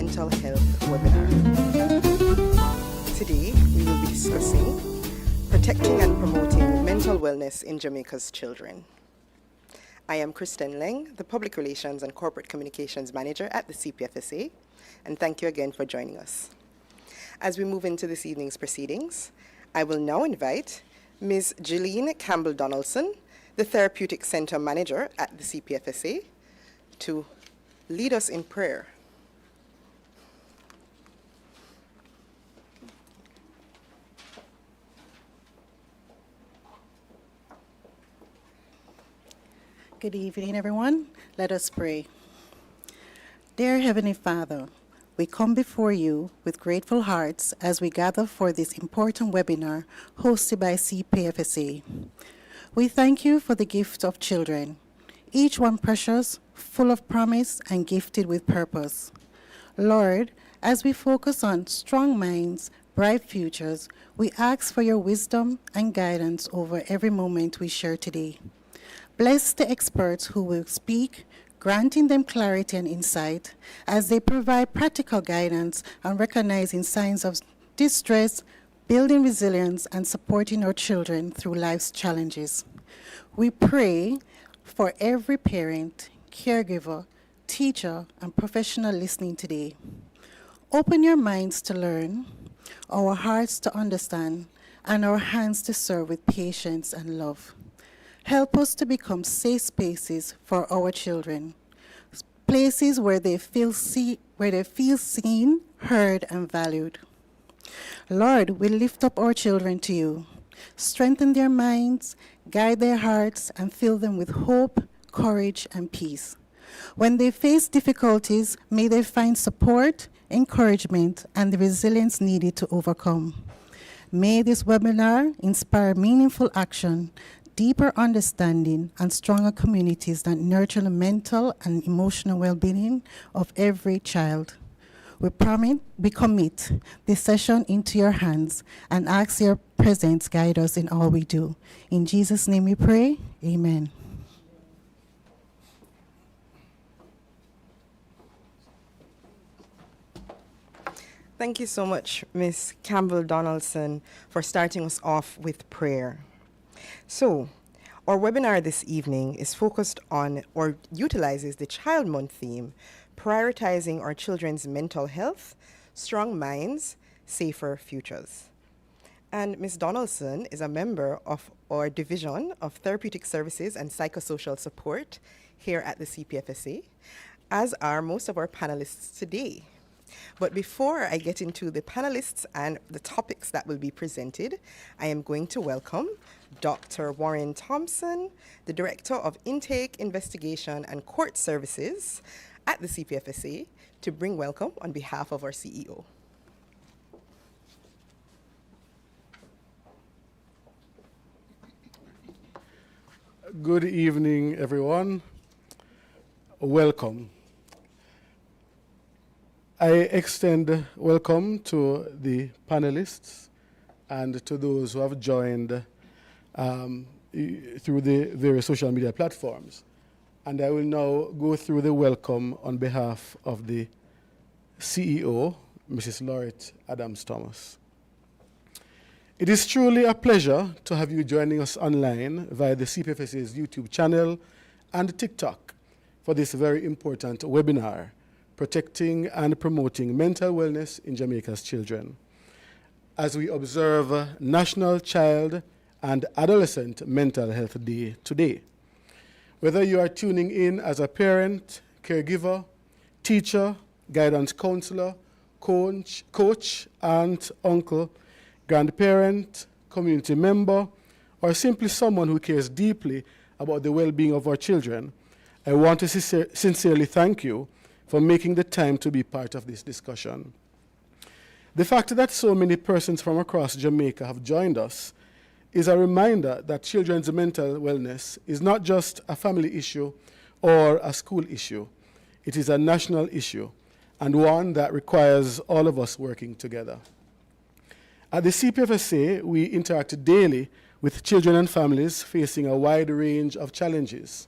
Mental Health webinar. Today, we will be discussing protecting and promoting mental wellness in Jamaica's children. I am Kristen Leng, the Public Relations and Corporate Communications Manager at the CPFSA, and thank you again for joining us. As we move into this evening's proceedings, I will now invite Ms. Gillian Campbell-Donaldson, the Therapeutic Center Manager at the CPFSA, to lead us in prayer. Good evening, everyone. Let us pray. Dear Heavenly Father, we come before you with grateful hearts as we gather for this important webinar hosted by CPFSA. We thank you for the gift of children, each one precious, full of promise, and gifted with purpose. Lord, as we focus on strong minds, bright futures, we ask for your wisdom and guidance over every moment we share today. Bless the experts who will speak, granting them clarity and insight as they provide practical guidance on recognizing signs of distress, building resilience, and supporting our children through life's challenges. We pray for every parent, caregiver, teacher, and professional listening today. Open your minds to learn, our hearts to understand, and our hands to serve with patience and love. Help us to become safe spaces for our children, places where they feel seen, heard, and valued. Lord, we lift up our children to you. Strengthen their minds, guide their hearts, and fill them with hope, courage, and peace. When they face difficulties, may they find support, encouragement, and the resilience needed to overcome. May this webinar inspire meaningful action, deeper understanding, and stronger communities that nurture the mental and emotional well-being of every child. We commit this session into your hands and ask your presence guide us in all we do. In Jesus' name we pray, amen. Thank you so much, Ms. Campbell-Donaldson, for starting us off with prayer. So, our webinar this evening is focused on or utilizes the Child Month theme, prioritizing our children's mental health, strong minds, safer futures. And Ms. Donaldson is a member of our Division of Therapeutic Services and Psychosocial Support here at the CPFSA, as are most of our panelists today. But before I get into the panelists and the topics that will be presented, I am going to welcome Dr. Warren Thompson, the Director of Intake, Investigation, and Court Services at the CPFSA, to bring welcome on behalf of our CEO. Good evening, everyone. Welcome. I extend welcome to the panelists and to those who have joined through the various social media platforms. And I will now go through the welcome on behalf of the CEO, Mrs. Laurette Adams-Thomas. It is truly a pleasure to have you joining us online via the CPFSA's YouTube channel and TikTok for this very important webinar, Protecting and Promoting Mental Wellness in Jamaica's Children, as we observe National Child and Adolescent Mental Health Day today. Whether you are tuning in as a parent, caregiver, teacher, guidance counselor, coach, aunt, uncle, grandparent, community member, or simply someone who cares deeply about the well-being of our children, I want to sincerely thank you for making the time to be part of this discussion. The fact that so many persons from across Jamaica have joined us is a reminder that children's mental wellness is not just a family issue or a school issue. It is a national issue and one that requires all of us working together. At the CPFSA, we interact daily with children and families facing a wide range of challenges.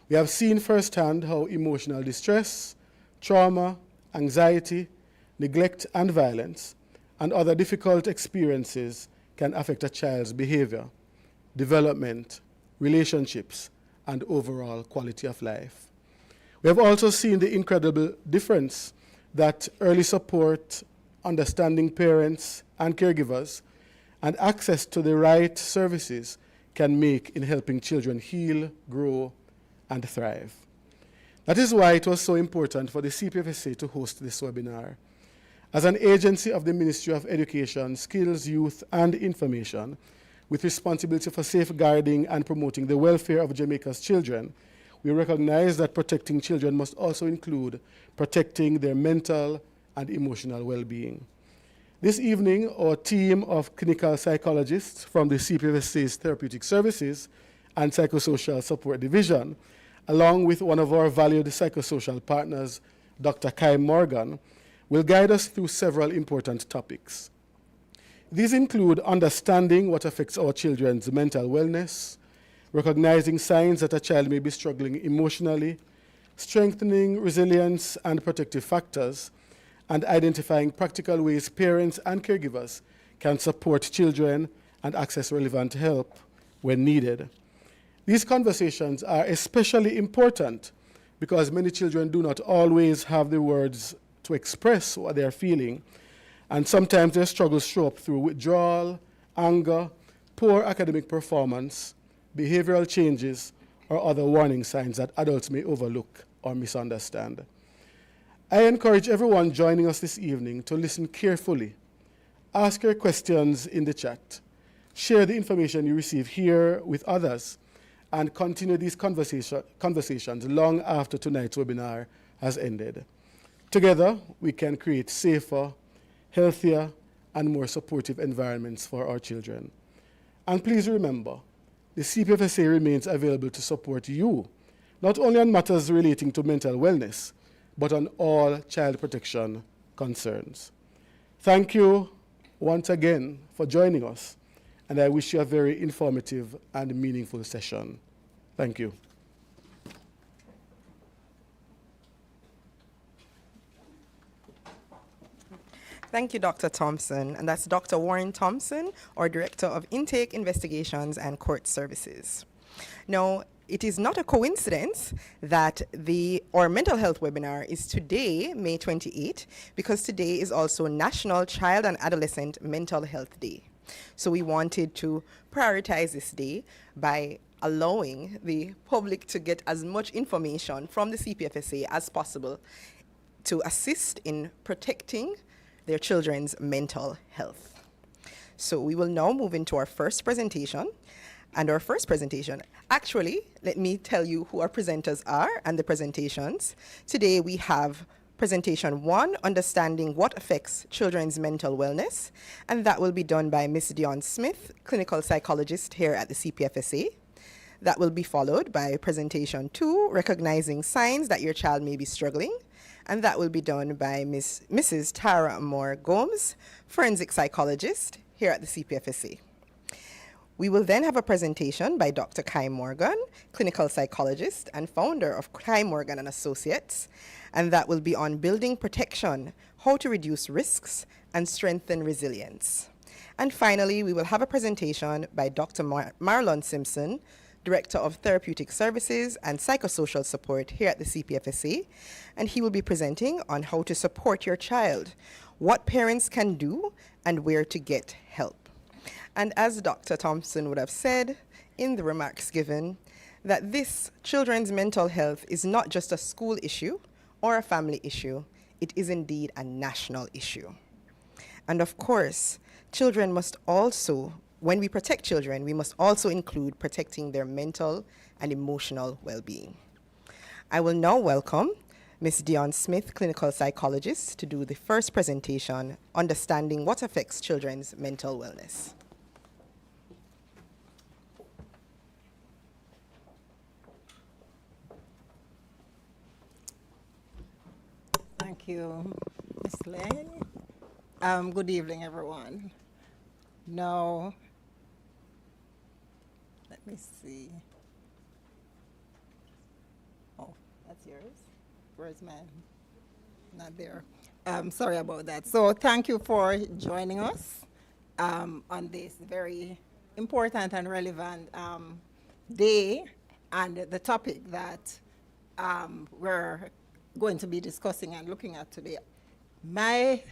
We have seen firsthand how emotional distress, trauma, anxiety, neglect and violence, and other difficult experiences can affect a child's behavior, development, relationships, and overall quality of life. We have also seen the incredible difference that early support, understanding parents and caregivers, and access to the right services can make in helping children heal, grow, and thrive. That is why it was so important for the CPFSA to host this webinar. As an agency of the Ministry of Education, Skills, Youth, and Information, with responsibility for safeguarding and promoting the welfare of Jamaica's children, we recognize that protecting children must also include protecting their mental and emotional well-being. This evening, our team of clinical psychologists from the CPFSA's Therapeutic Services and Psychosocial Support Division, along with one of our valued psychosocial partners, Dr. Kai Morgan, will guide us through several important topics. These include understanding what affects our children's mental wellness, recognizing signs that a child may be struggling emotionally, strengthening resilience and protective factors, and identifying practical ways parents and caregivers can support children and access relevant help when needed. These conversations are especially important because many children do not always have the words to express what they are feeling, and sometimes their struggles show up through withdrawal, anger, poor academic performance, behavioral changes, or other warning signs that adults may overlook or misunderstand. I encourage everyone joining us this evening to listen carefully, ask your questions in the chat, share the information you receive here with others, and continue these conversations long after tonight's webinar has ended. Together, we can create safer, healthier, and more supportive environments for our children. And please remember, the CPFSA remains available to support you, not only on matters relating to mental wellness, but on all child protection concerns. Thank you once again for joining us, and I wish you a very informative and meaningful session. Thank you. Thank you, Dr. Thompson. And that's Dr. Warren Thompson, our Director of Intake, Investigations, and Court Services. Now, it is not a coincidence that our mental health webinar is today, May 28, because today is also National Child and Adolescent Mental Health Day. So we wanted to prioritize this day by allowing the public to get as much information from the CPFSA as possible to assist in protecting their children's mental health. So we will now move into our first presentation. And our first presentation, actually, let me tell you who our presenters are and the presentations. Today we have presentation 1, Understanding What Affects Children's Mental Wellness, and that will be done by Ms. Dion Smith, clinical psychologist here at the CPFSA. That will be followed by presentation 2, Recognizing Signs That Your Child May Be Struggling, and that will be done by Mrs. Tara Moore Gomes, forensic psychologist here at the CPFSA. We will then have a presentation by Dr. Kai Morgan, clinical psychologist and founder of Kai Morgan and Associates, and that will be on building protection, how to reduce risks and strengthen resilience. And finally, we will have a presentation by Dr. Marlon Simpson, Director of Therapeutic Services and Psychosocial Support here at the CPFSA, and he will be presenting on how to support your child, what parents can do, and where to get help. And as Dr. Thompson would have said in the remarks given, that this children's mental health is not just a school issue or a family issue, it is indeed a national issue. And of course, children must also, when we protect children, we must also include protecting their mental and emotional well-being. I will now welcome Ms. Dion Smith, clinical psychologist, to do the first presentation, Understanding What Affects Children's Mental Wellness. Thank you, Ms. Lane. Good evening, everyone. Now, let me see. Oh, that's yours? Where's mine? Not there. Sorry about that. So thank you for joining us on this very important and relevant day, and the topic that we're going to be discussing and looking at today. My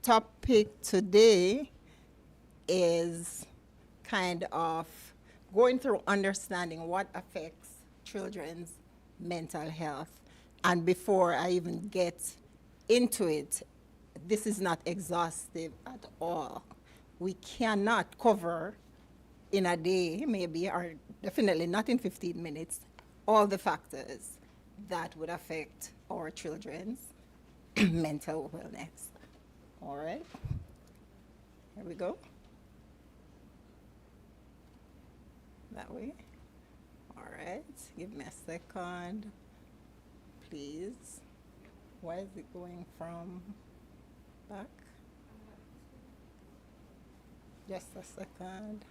topic today is kind of going through understanding what affects children's mental health. And before I even get into it, this is not exhaustive at all. We cannot cover in a day, maybe, or definitely not in 15 minutes, all the factors that would affect our children's mental wellness. All right, here we go. That way. All right, give me a second, please. Why is it going from back? Just a second.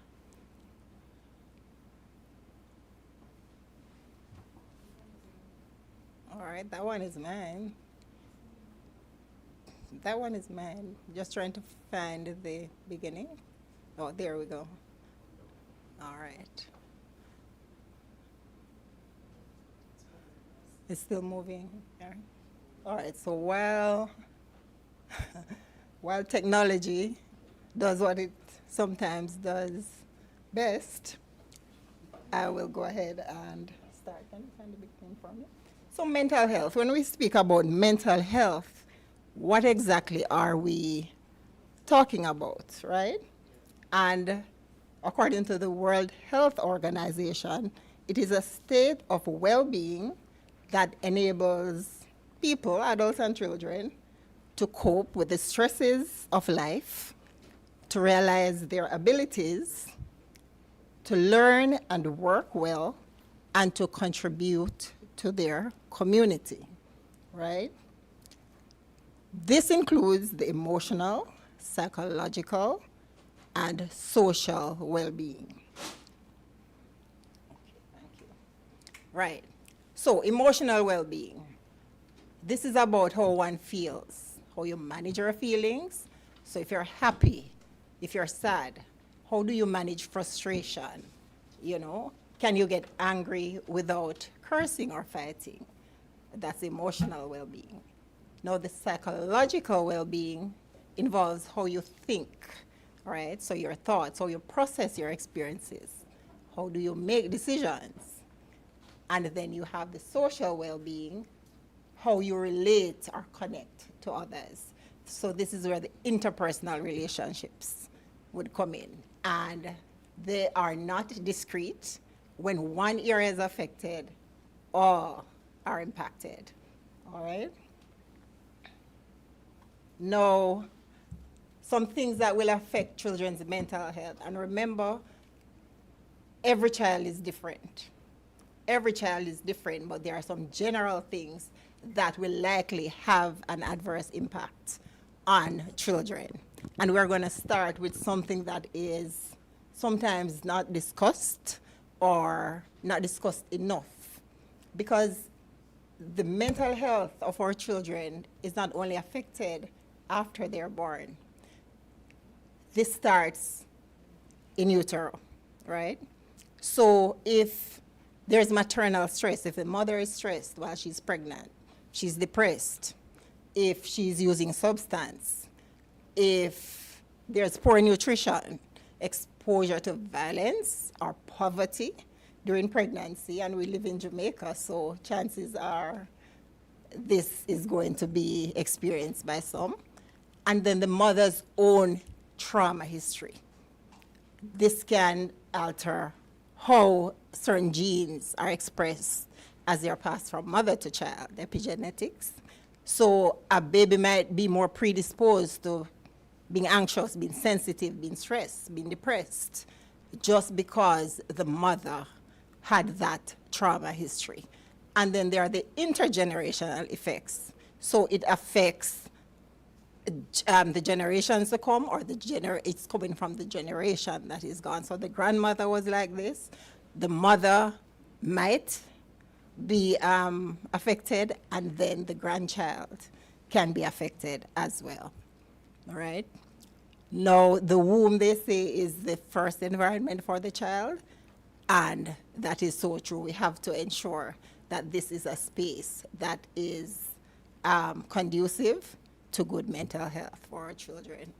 All right, that one is mine. That one is mine. Just trying to find the beginning. Oh, there we go. All right. It's still moving. Yeah. All right, so while technology does what it sometimes does best, I will go ahead and start. Can you find the big thing for me? So mental health, when we speak about mental health, what exactly are we talking about, right? And according to the World Health Organization, it is a state of well-being that enables people, adults and children, to cope with the stresses of life, to realize their abilities, to learn and work well, and to contribute to their community, right? This includes the emotional, psychological, and social well-being. Okay, thank you. Right. So emotional well-being. This is about how one feels, how you manage your feelings. So if you're happy, if you're sad, how do you manage frustration? You know, can you get angry without cursing or fighting? That's emotional well-being. Now the psychological well-being involves how you think, right? So your thoughts, how you process your experiences. How do you make decisions? And then you have the social well-being, how you relate or connect to others. So this is where the interpersonal relationships would come in. And they are not discrete. When one area is affected, all are impacted. All right? Now, some things that will affect children's mental health. And remember, every child is different. Every child is different, but there are some general things that will likely have an adverse impact on children. And we're going to start with something that is sometimes not discussed or not discussed enough, because the mental health of our children is not only affected after they're born. This starts in utero, right? So if there's maternal stress, if the mother is stressed while she's pregnant, she's depressed, if she's using substance, if there's poor nutrition, exposure to violence or poverty during pregnancy, and we live in Jamaica, so chances are this is going to be experienced by some. And then the mother's own trauma history. This can alter how certain genes are expressed as they are passed from mother to child, epigenetics. So a baby might be more predisposed to being anxious, being sensitive, being stressed, being depressed, just because the mother had that trauma history. And then there are the intergenerational effects. So it affects the generations to come, or it's coming from the generation that is gone. So the grandmother was like this. The mother might be affected, and then the grandchild. can be affected as well. All right? Now, the womb, they say, is the first environment for the child, and that is so true. We have to ensure that this is a space that is conducive to good mental health for our children.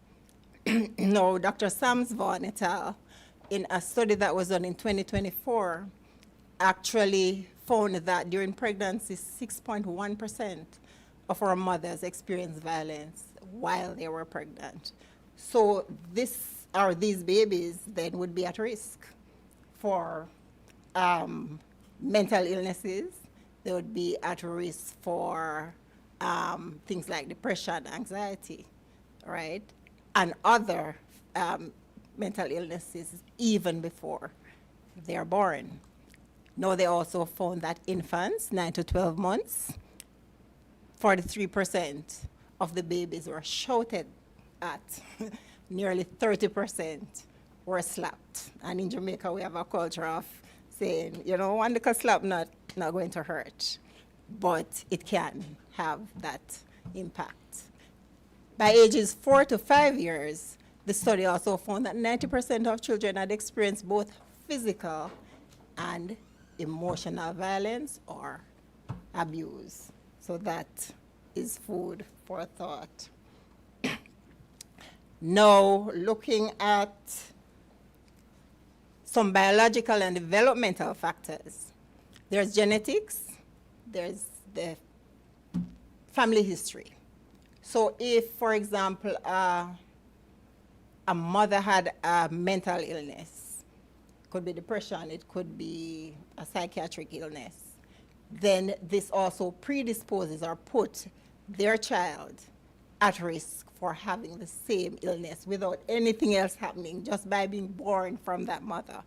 Now, Dr. Sams Vaughan et al., in a study that was done in 2024, actually found that during pregnancy, 6.1% of our mothers experienced violence while they were pregnant. So these babies then would be at risk for mental illnesses. They would be at risk for things like depression, anxiety, right? And other mental illnesses even before they're born. Now, they also found that infants, 9 to 12 months, 43% of the babies were shouted at. Nearly 30% were slapped. And in Jamaica, we have a culture of saying, you know, one little slap not going to hurt, but it can have that impact. By ages 4 to 5 years, the study also found that 90% of children had experienced both physical and emotional violence or abuse. So that is food for thought. Now, looking at some biological and developmental factors. There's genetics, there's the family history. So if, for example, a mother had a mental illness, it could be depression, it could be a psychiatric illness, then this also predisposes or put their child at risk for having the same illness without anything else happening. Just by being born from that mother,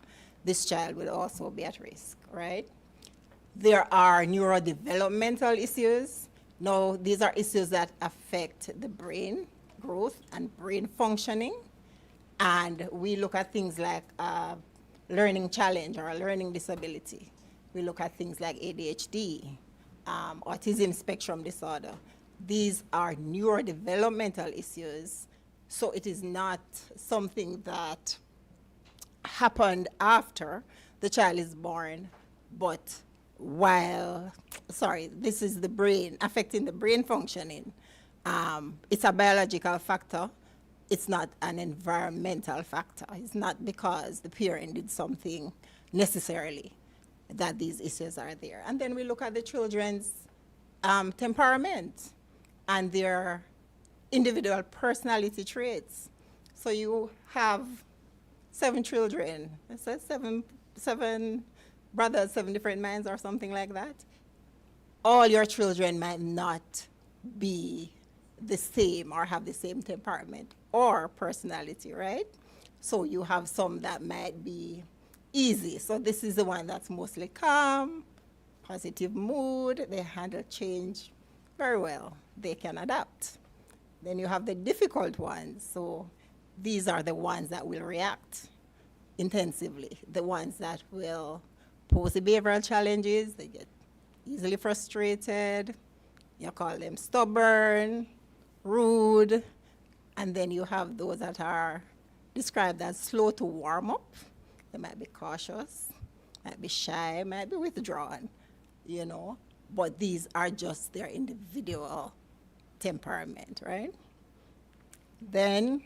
this child will also be at risk, right? There are neurodevelopmental issues. Now, these are issues that affect the brain growth and brain functioning. And we look at things like learning challenge or a learning disability. We look at things like ADHD, autism spectrum disorder. These are neurodevelopmental issues, so it is not something that happened after the child is born, but this is the brain, affecting the brain functioning. It's a biological factor. It's not an environmental factor. It's not because the parent did something necessarily that these issues are there. And then we look at the children's temperament and their individual personality traits. So you have 7 children, I said seven brothers, 7 different minds or something like that. All your children might not be the same or have the same temperament or personality, right? So you have some that might be easy. So this is the one that's mostly calm, positive mood, they handle change very well. They can adapt. Then you have the difficult ones. So these are the ones that will react intensively, the ones that will pose behavioral challenges. They get easily frustrated. You call them stubborn, rude. And then you have those that are described as slow to warm up. They might be cautious, might be shy, might be withdrawn, you know. But these are just their individual temperament, right? Then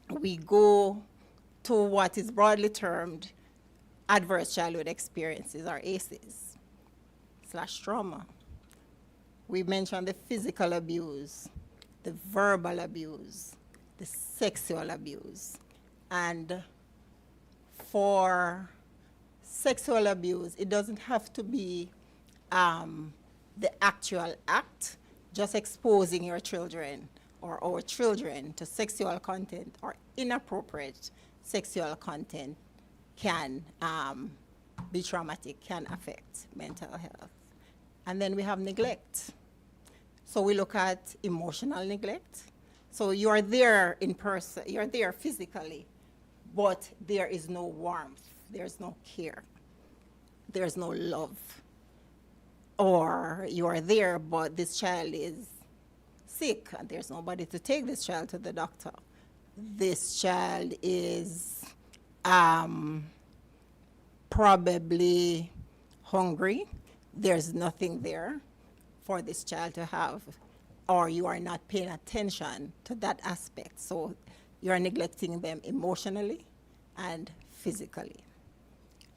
we go to what is broadly termed adverse childhood experiences, or ACEs, / trauma. We mentioned the physical abuse, the verbal abuse, the sexual abuse. And for sexual abuse, it doesn't have to be the actual act. Just exposing your children or our children to sexual content or inappropriate sexual content can be traumatic, can affect mental health. And then we have neglect. So we look at emotional neglect. So you are there in person, you're there physically, but there is no warmth, there's no care, there's no love. Or you are there, but this child is sick and there's nobody to take this child to the doctor, this child is probably hungry, there's nothing there for this child to have, or you are not paying attention to that aspect. So you are neglecting them emotionally and physically.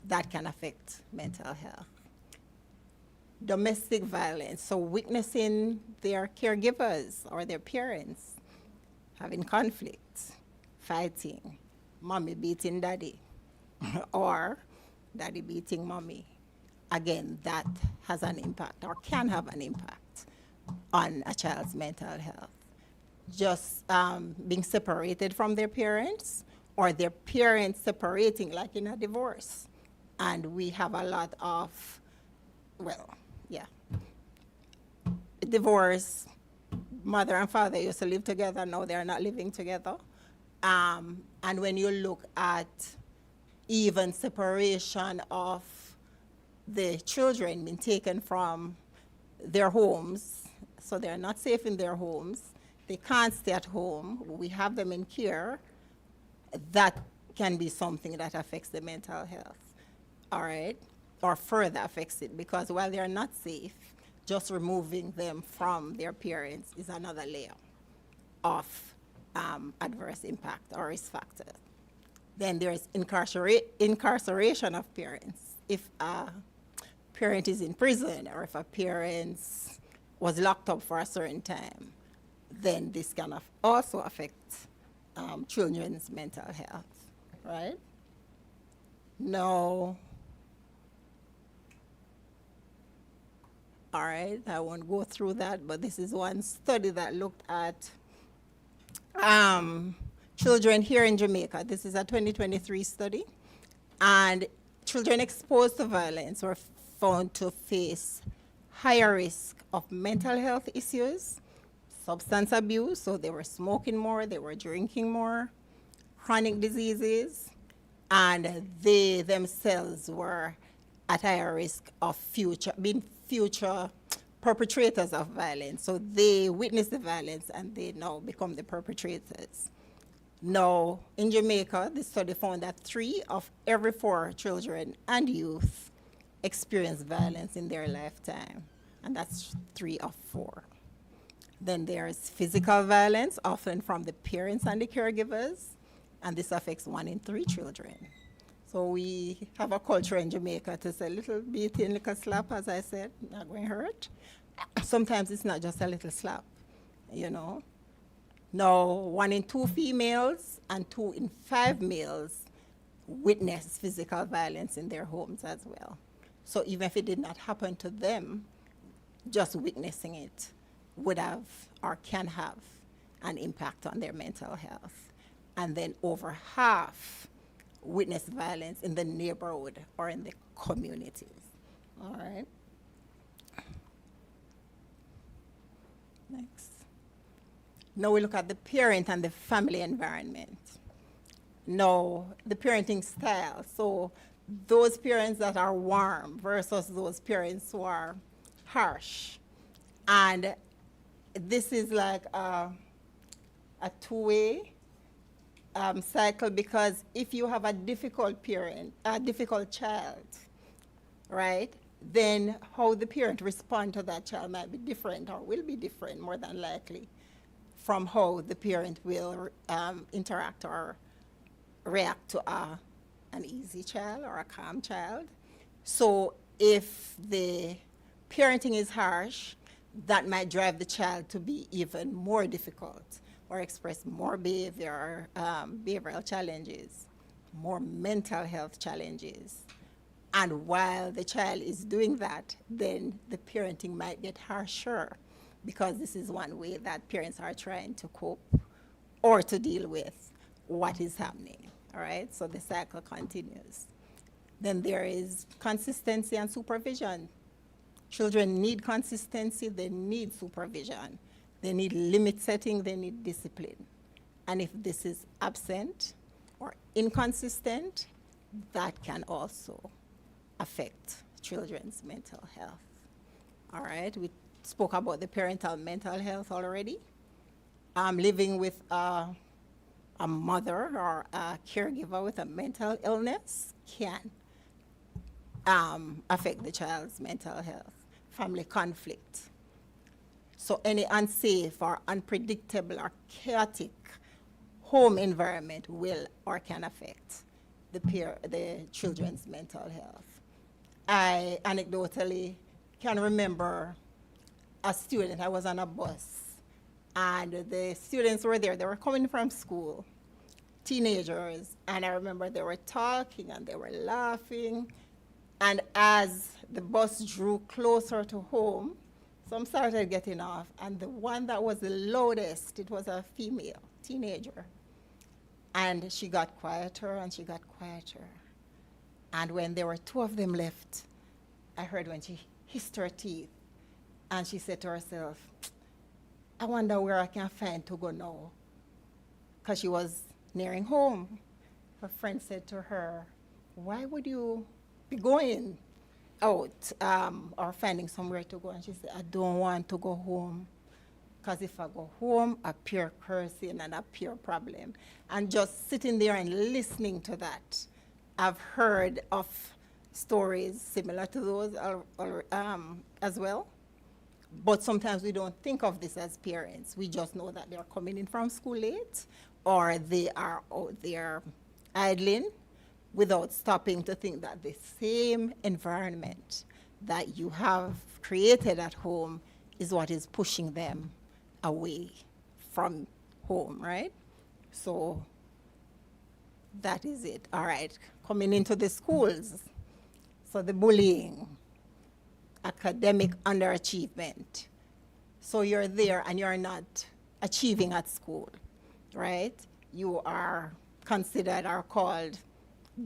That can affect mental health. Domestic violence, so witnessing their caregivers or their parents having conflicts, fighting, mommy beating daddy, or daddy beating mommy. Again, that has an impact or can have an impact on a child's mental health. Just being separated from their parents, or their parents separating, like in a divorce. And we have a lot of, divorce, mother and father used to live together, now they're not living together. And when you look at even separation of the children being taken from their homes, so they're not safe in their homes, they can't stay at home, we have them in care, that can be something that affects the mental health, all right? Or further affects it, because while they're not safe, just removing them from their parents is another layer of adverse impact or risk factors. Then there's incarceration of parents. If a parent is in prison, or if a parent was locked up for a certain time, then this can also affect children's mental health, right? No. All right, I won't go through that, but this is one study that looked at children here in Jamaica. This is a 2023 study. And children exposed to violence were found to face higher risk of mental health issues, substance abuse, so they were smoking more, they were drinking more, chronic diseases, and they themselves were at higher risk of being future perpetrators of violence. So they witness the violence and they now become the perpetrators. Now, in Jamaica, the study found that 3 of every 4 children and youth experience violence in their lifetime, and that's 3 of 4. Then there's physical violence, often from the parents and the caregivers, and this affects 1 in 3 children. So we have a culture in Jamaica to say little beating, little slap, as I said, not going to hurt. Sometimes it's not just a little slap, you know. Now, 1 in 2 females and 2 in 5 males witness physical violence in their homes as well. So even if it did not happen to them, just witnessing it would have or can have an impact on their mental health. And then over half witness violence in the neighborhood or in the communities. All right. Next. Now we look at the parent and the family environment. Now, the parenting style. So those parents that are warm versus those parents who are harsh. And this is like a two-way cycle, because if you have a difficult parent, a difficult child, right, then how the parent respond to that child might be different, or will be different more than likely from how the parent will interact or react to an easy child or a calm child. So if the parenting is harsh, that might drive the child to be even more difficult or express more behavioral challenges, more mental health challenges. And while the child is doing that, then the parenting might get harsher, because this is one way that parents are trying to cope or to deal with what is happening, all right? So the cycle continues. Then there is consistency and supervision. Children need consistency, they need supervision. They need limit setting, they need discipline. And if this is absent or inconsistent, that can also affect children's mental health. All right, we spoke about the parental mental health already. living with a mother or a caregiver with a mental illness can affect the child's mental health. Family conflict. So any unsafe or unpredictable or chaotic home environment will or can affect the children's mental health. I anecdotally can remember a student. I was on a bus, and the students were there. They were coming from school, teenagers, and I remember they were talking and they were laughing. And as the bus drew closer to home, some started getting off, and the one that was the loudest, it was a female teenager. And she got quieter and she got quieter. And when there were two of them left, I heard when she hissed her teeth, and she said to herself, I wonder where I can find to go now. Because she was nearing home. Her friend said to her, why would you be going out or finding somewhere to go? And she said, I don't want to go home. Because if I go home, I appear cursing and I appear problem. And just sitting there and listening to that, I've heard of stories similar to those as well. But sometimes we don't think of this as parents. We just know that they're coming in from school late, or they are out there idling without stopping to think that the same environment that you have created at home is what is pushing them away from home, right? So that is it. All right, coming into the schools. So the bullying, academic underachievement. So you're there and you're not achieving at school, right? You are considered or called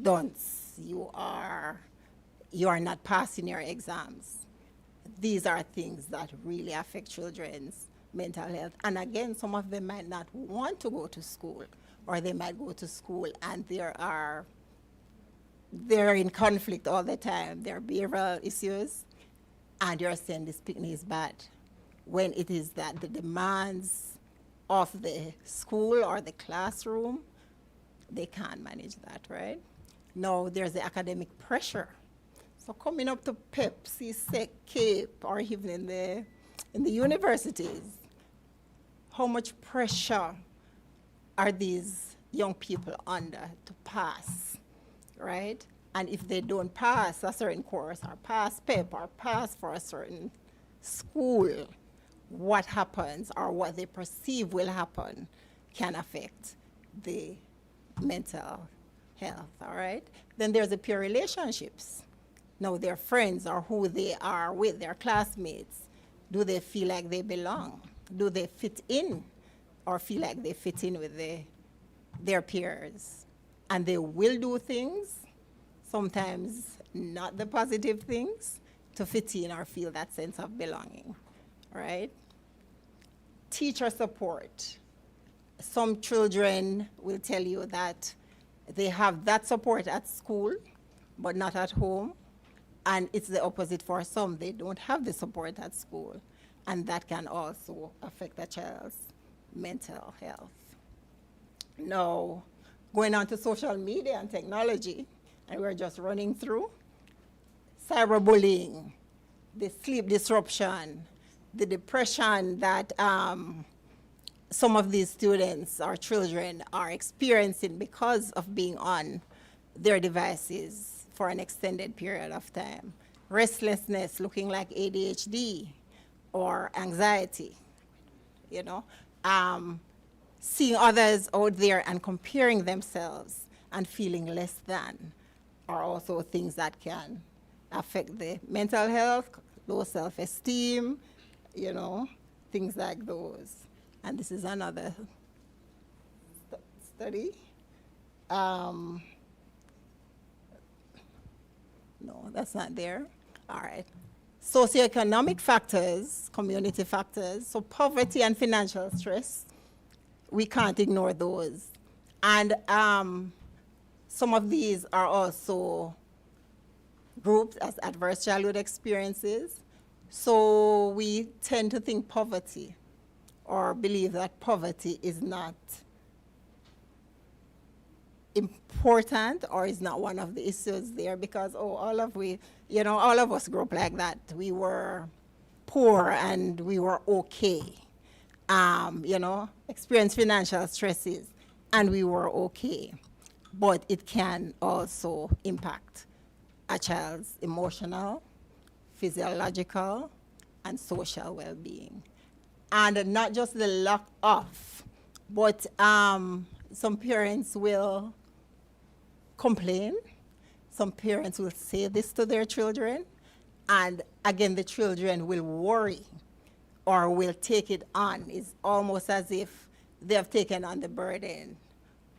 dunce. You are not passing your exams. These are things that really affect children's mental health. And again, some of them might not want to go to school, or they might go to school and they're in conflict all the time. There are behavioral issues, and you're saying this picnic is bad, when it is that the demands of the school or the classroom, they can't manage that, right? Now there's the academic pressure. So coming up to Pepsi, SEC, CAPE, or even in the universities, how much pressure are these young people under to pass, right? And if they don't pass a certain course, or pass PEP, or pass for a certain school, what happens, or what they perceive will happen, can affect the mental health, all right? Then there's the peer relationships. Now their friends, or who they are with, their classmates, do they feel like they belong? Do they fit in, or feel like they fit in with their peers? And they will do things, sometimes not the positive things, to fit in or feel that sense of belonging, right? Teacher support. Some children will tell you that they have that support at school, but not at home. And it's the opposite for some. They don't have the support at school. And that can also affect a child's mental health. Now, going on to social media and technology, and we're just running through, cyberbullying, the sleep disruption, the depression that some of these students or children are experiencing because of being on their devices for an extended period of time. Restlessness, looking like ADHD, or anxiety, you know. Seeing others out there and comparing themselves and feeling less than are also things that can affect the mental health, low self-esteem, you know, things like those. And this is another study. No, that's not there. All right. Socioeconomic factors, community factors, so poverty and financial stress, we can't ignore those. And some of these are also grouped as adverse childhood experiences. So we tend to think poverty or believe that poverty is not important or is not one of the issues there, because all of us grew up like that. We were poor and we were okay. Experienced financial stresses and we were okay. But it can also impact a child's emotional, physiological, and social well-being. And not just the lack of, but some parents will complain. Some parents will say this to their children. And again, the children will worry or will take it on. It's almost as if they have taken on the burden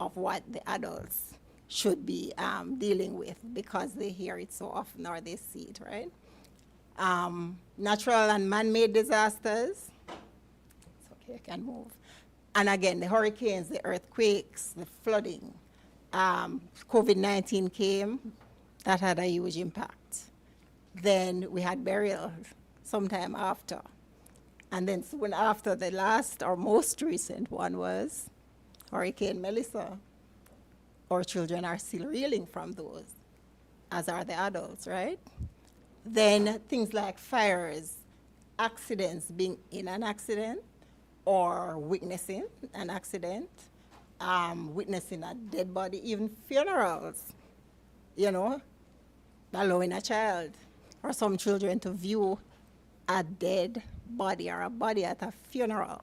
of what the adults should be dealing with, because they hear it so often or they see it, right? Natural and man-made disasters. It's okay, I can move. And again, the hurricanes, the earthquakes, the flooding. COVID-19 came, that had a huge impact. Then we had burial sometime after. And then soon after, the last or most recent one was Hurricane Melissa. Our children are still reeling from those, as are the adults, right? Then things like fires, accidents, being in an accident or witnessing an accident, witnessing a dead body, even funerals, allowing a child or some children to view a dead body or a body at a funeral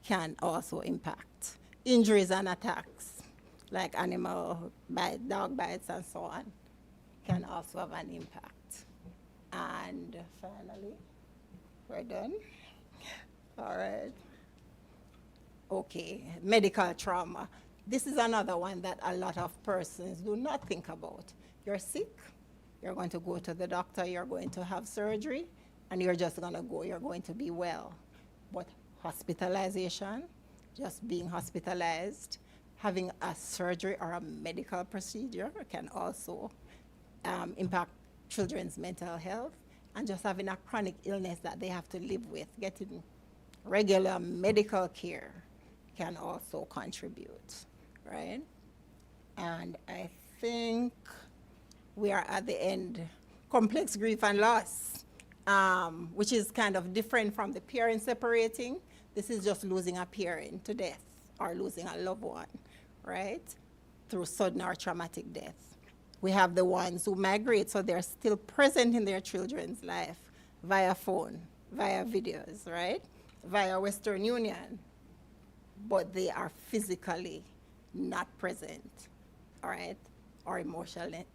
can also impact. Injuries and attacks, like animal bites, dog bites, and so on, can also have an impact. And finally, we're done. All right. Okay, medical trauma. This is another one that a lot of persons do not think about. You're sick, you're going to go to the doctor, you're going to have surgery, and you're just going to go, you're going to be well. But hospitalization, just being hospitalized, having a surgery or a medical procedure can also impact children's mental health, and just having a chronic illness that they have to live with, getting regular medical care can also contribute, right? And I think we are at the end. Complex grief and loss, which is kind of different from the parent separating. This is just losing a parent to death or losing a loved one, right? Through sudden or traumatic death. We have the ones who migrate, so they're still present in their children's life via phone, via videos, right? Via Western Union, but they are physically not present, all right? Or emotionally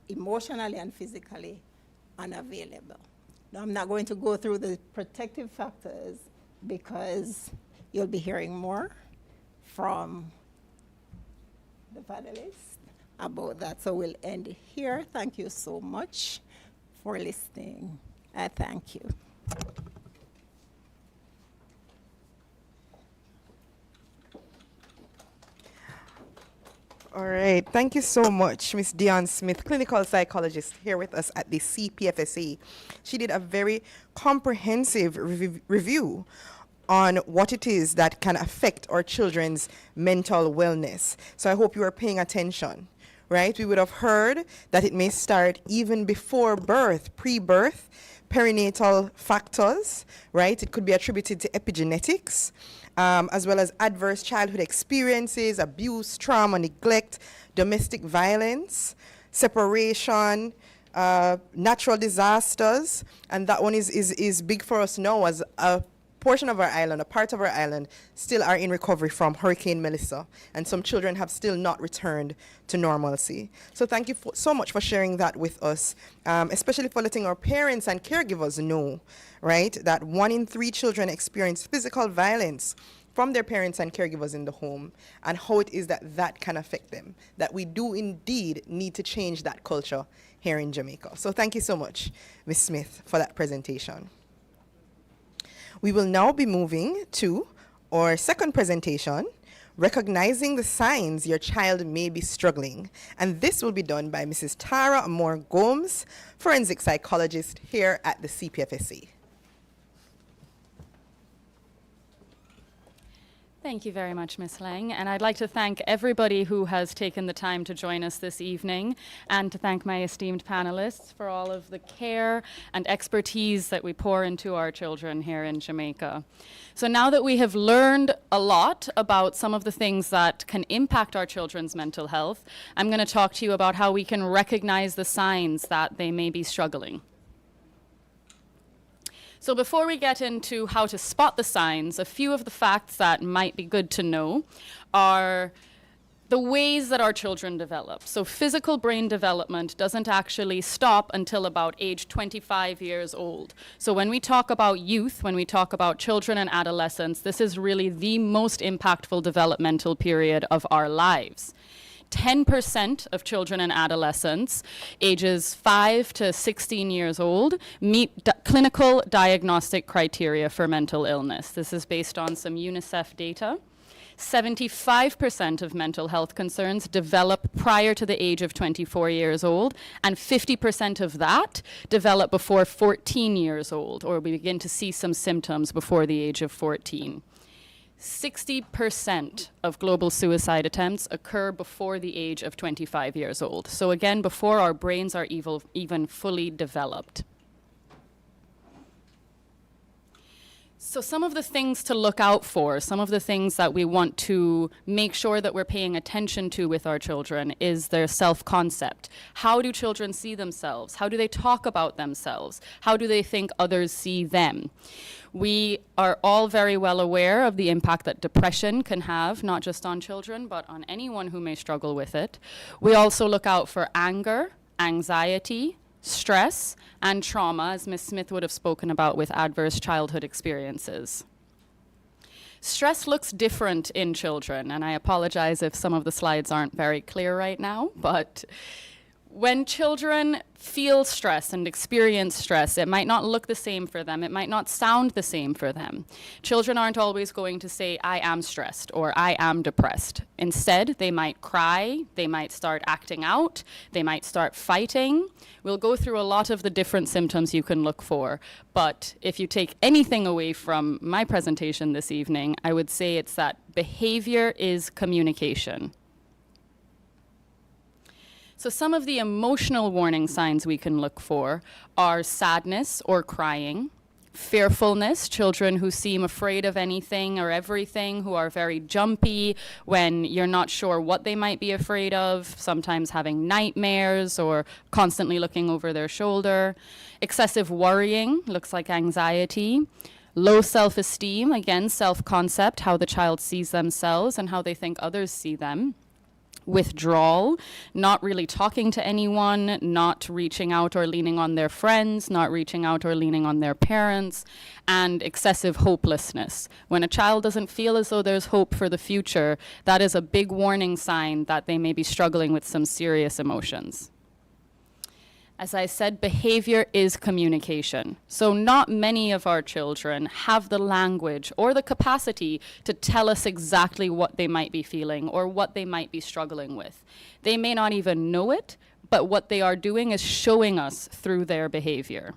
and physically unavailable. Now, I'm not going to go through the protective factors because you'll be hearing more from the panelists about that. So we'll end here. Thank you so much for listening. I thank you. All right. Thank you so much, Ms. Dion Smith, clinical psychologist here with us at the CPFSA. She did a very comprehensive review on what it is that can affect our children's mental wellness. So I hope you are paying attention, right? We would have heard that it may start even before birth, pre-birth, perinatal factors, right? It could be attributed to epigenetics, as well as adverse childhood experiences, abuse, trauma, neglect, domestic violence, separation, natural disasters. And that one is big for us now, as a portion of our island, a part of our island, still are in recovery from Hurricane Melissa, and some children have still not returned to normalcy. So thank you so much for sharing that with us, especially for letting our parents and caregivers know, right, that 1 in 3 children experience physical violence from their parents and caregivers in the home, and how it is that that can affect them, that we do indeed need to change that culture here in Jamaica. So thank you so much, Ms. Smith, for that presentation. We will now be moving to our second presentation, recognizing the signs your child may be struggling. And this will be done by Mrs. Tara Amor Gomes, forensic psychologist here at the CPFSA. Thank you very much, Ms. Lang. And I'd like to thank everybody who has taken the time to join us this evening, and to thank my esteemed panelists for all of the care and expertise that we pour into our children here in Jamaica. So now that we have learned a lot about some of the things that can impact our children's mental health, I'm going to talk to you about how we can recognize the signs that they may be struggling. So before we get into how to spot the signs, a few of the facts that might be good to know are the ways that our children develop. So physical brain development doesn't actually stop until about age 25 years old. So when we talk about youth, when we talk about children and adolescents, this is really the most impactful developmental period of our lives. 10% of children and adolescents ages 5 to 16 years old meet clinical diagnostic criteria for mental illness. This is based on some UNICEF data. 75% of mental health concerns develop prior to the age of 24 years old, and 50% of that develop before 14 years old, or we begin to see some symptoms before the age of 14. 60% of global suicide attempts occur before the age of 25 years old. So again, before our brains are even fully developed. So some of the things to look out for, some of the things that we want to make sure that we're paying attention to with our children is their self-concept. How do children see themselves? How do they talk about themselves? How do they think others see them? We are all very well aware of the impact that depression can have, not just on children, but on anyone who may struggle with it. We also look out for anger, anxiety, stress, and trauma, as Ms. Smith would have spoken about with adverse childhood experiences. Stress looks different in children, and I apologize if some of the slides aren't very clear right now, but when children feel stress and experience stress, it might not look the same for them. It might not sound the same for them. Children aren't always going to say, I am stressed or I am depressed. Instead, they might cry, they might start acting out, they might start fighting. We'll go through a lot of the different symptoms you can look for. But if you take anything away from my presentation this evening, I would say it's that behavior is communication. So some of the emotional warning signs we can look for are sadness or crying, fearfulness, children who seem afraid of anything or everything, who are very jumpy when you're not sure what they might be afraid of, sometimes having nightmares or constantly looking over their shoulder. Excessive worrying looks like anxiety. Low self-esteem, again, self-concept, how the child sees themselves and how they think others see them. Withdrawal, not really talking to anyone, not reaching out or leaning on their friends, not reaching out or leaning on their parents, and excessive hopelessness. When a child doesn't feel as though there's hope for the future, that is a big warning sign that they may be struggling with some serious emotions. As I said, behavior is communication. So not many of our children have the language or the capacity to tell us exactly what they might be feeling or what they might be struggling with. They may not even know it, but what they are doing is showing us through their behavior.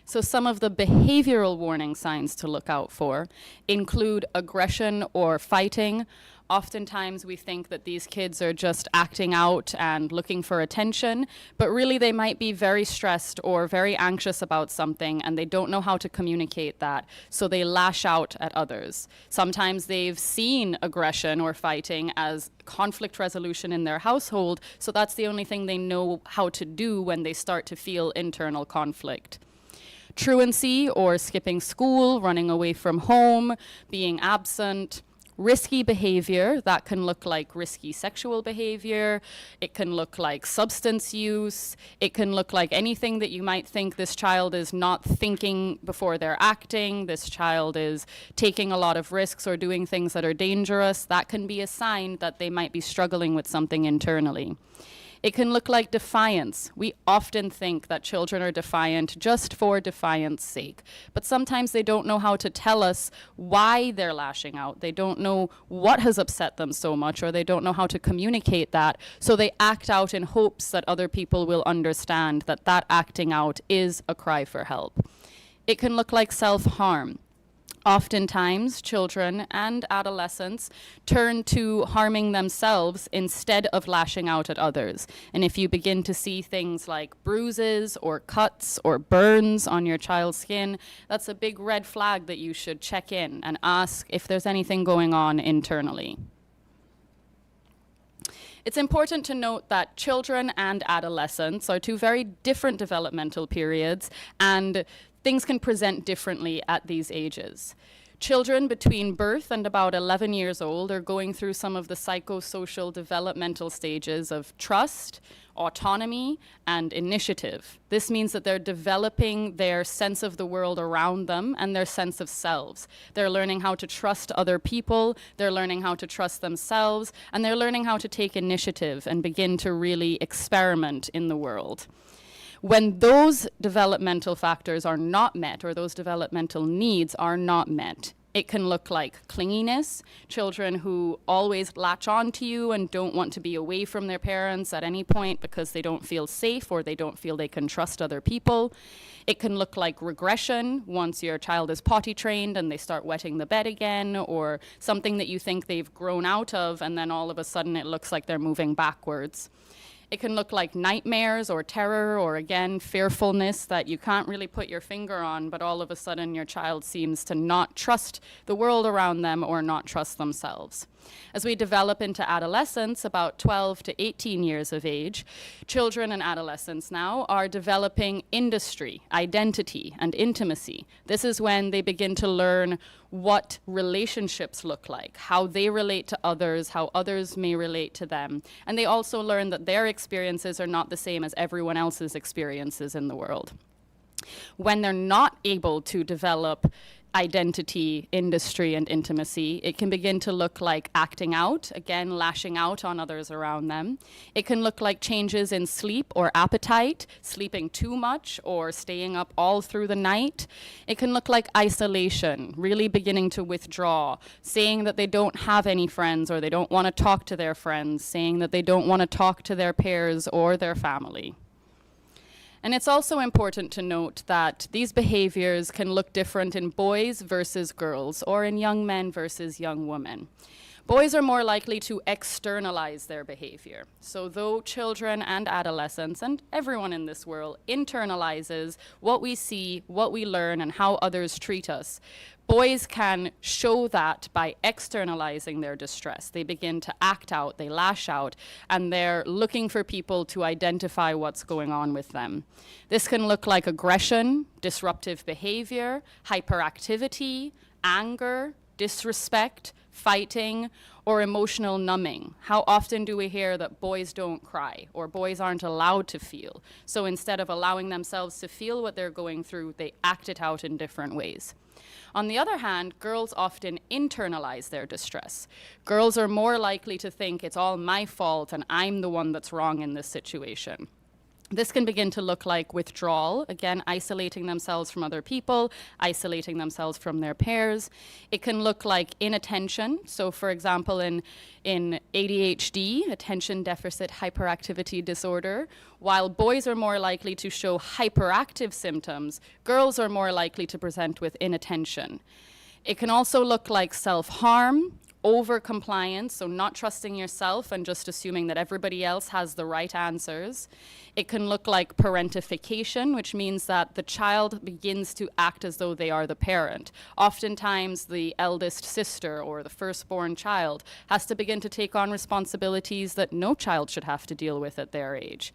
So some of the behavioral warning signs to look out for include aggression or fighting. Oftentimes we think that these kids are just acting out and looking for attention, but really they might be very stressed or very anxious about something and they don't know how to communicate that, so they lash out at others. Sometimes they've seen aggression or fighting as conflict resolution in their household, so that's the only thing they know how to do when they start to feel internal conflict. Truancy or skipping school, running away from home, being absent. Risky behavior, that can look like risky sexual behavior, it can look like substance use, it can look like anything that you might think this child is not thinking before they're acting, this child is taking a lot of risks or doing things that are dangerous. That can be a sign that they might be struggling with something internally. It can look like defiance. We often think that children are defiant just for defiance sake, but sometimes they don't know how to tell us why they're lashing out. They don't know what has upset them so much, or they don't know how to communicate that, so they act out in hopes that other people will understand that that acting out is a cry for help. It can look like self-harm. Oftentimes, children and adolescents turn to harming themselves instead of lashing out at others. And if you begin to see things like bruises or cuts or burns on your child's skin, that's a big red flag that you should check in and ask if there's anything going on internally. It's important to note that children and adolescents are two very different developmental periods, and things can present differently at these ages. Children between birth and about 11 years old are going through some of the psychosocial developmental stages of trust, autonomy, and initiative. This means that they're developing their sense of the world around them and their sense of selves. They're learning how to trust other people, they're learning how to trust themselves, and they're learning how to take initiative and begin to really experiment in the world. When those developmental factors are not met, or those developmental needs are not met, it can look like clinginess, children who always latch on to you and don't want to be away from their parents at any point because they don't feel safe or they don't feel they can trust other people. It can look like regression once your child is potty trained and they start wetting the bed again, or something that you think they've grown out of and then all of a sudden it looks like they're moving backwards. It can look like nightmares or terror or, again, fearfulness that you can't really put your finger on, but all of a sudden your child seems to not trust the world around them or not trust themselves. As we develop into adolescence, about 12 to 18 years of age, children and adolescents now are developing industry, identity, and intimacy. This is when they begin to learn what relationships look like, how they relate to others, how others may relate to them. And they also learn that their experiences are not the same as everyone else's experiences in the world. When they're not able to develop identity, industry, and intimacy, it can begin to look like acting out, again, lashing out on others around them. It can look like changes in sleep or appetite, sleeping too much or staying up all through the night. It can look like isolation, really beginning to withdraw, saying that they don't have any friends or they don't want to talk to their friends, saying that they don't want to talk to their peers or their family. And it's also important to note that these behaviors can look different in boys versus girls, or in young men versus young women. Boys are more likely to externalize their behavior. So though children and adolescents and everyone in this world internalizes what we see, what we learn, and how others treat us, boys can show that by externalizing their distress. They begin to act out, they lash out, and they're looking for people to identify what's going on with them. This can look like aggression, disruptive behavior, hyperactivity, anger, disrespect, fighting, or emotional numbing. How often do we hear that boys don't cry or boys aren't allowed to feel? So instead of allowing themselves to feel what they're going through, they act it out in different ways. On the other hand, girls often internalize their distress. Girls are more likely to think it's all my fault and I'm the one that's wrong in this situation. This can begin to look like withdrawal, again, isolating themselves from other people, isolating themselves from their peers. It can look like inattention. So, for example, in ADHD, attention deficit hyperactivity disorder, while boys are more likely to show hyperactive symptoms, girls are more likely to present with inattention. It can also look like self-harm, over-compliance, so not trusting yourself and just assuming that everybody else has the right answers. It can look like parentification, which means that the child begins to act as though they are the parent. Oftentimes, the eldest sister or the firstborn child has to begin to take on responsibilities that no child should have to deal with at their age.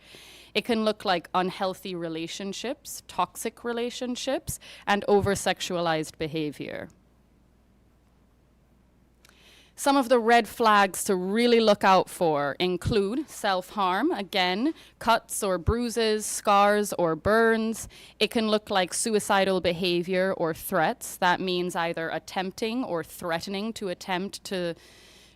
It can look like unhealthy relationships, toxic relationships, and over-sexualized behavior. Some of the red flags to really look out for include self-harm, again, cuts or bruises, scars or burns. It can look like suicidal behavior or threats. That means either attempting or threatening to attempt to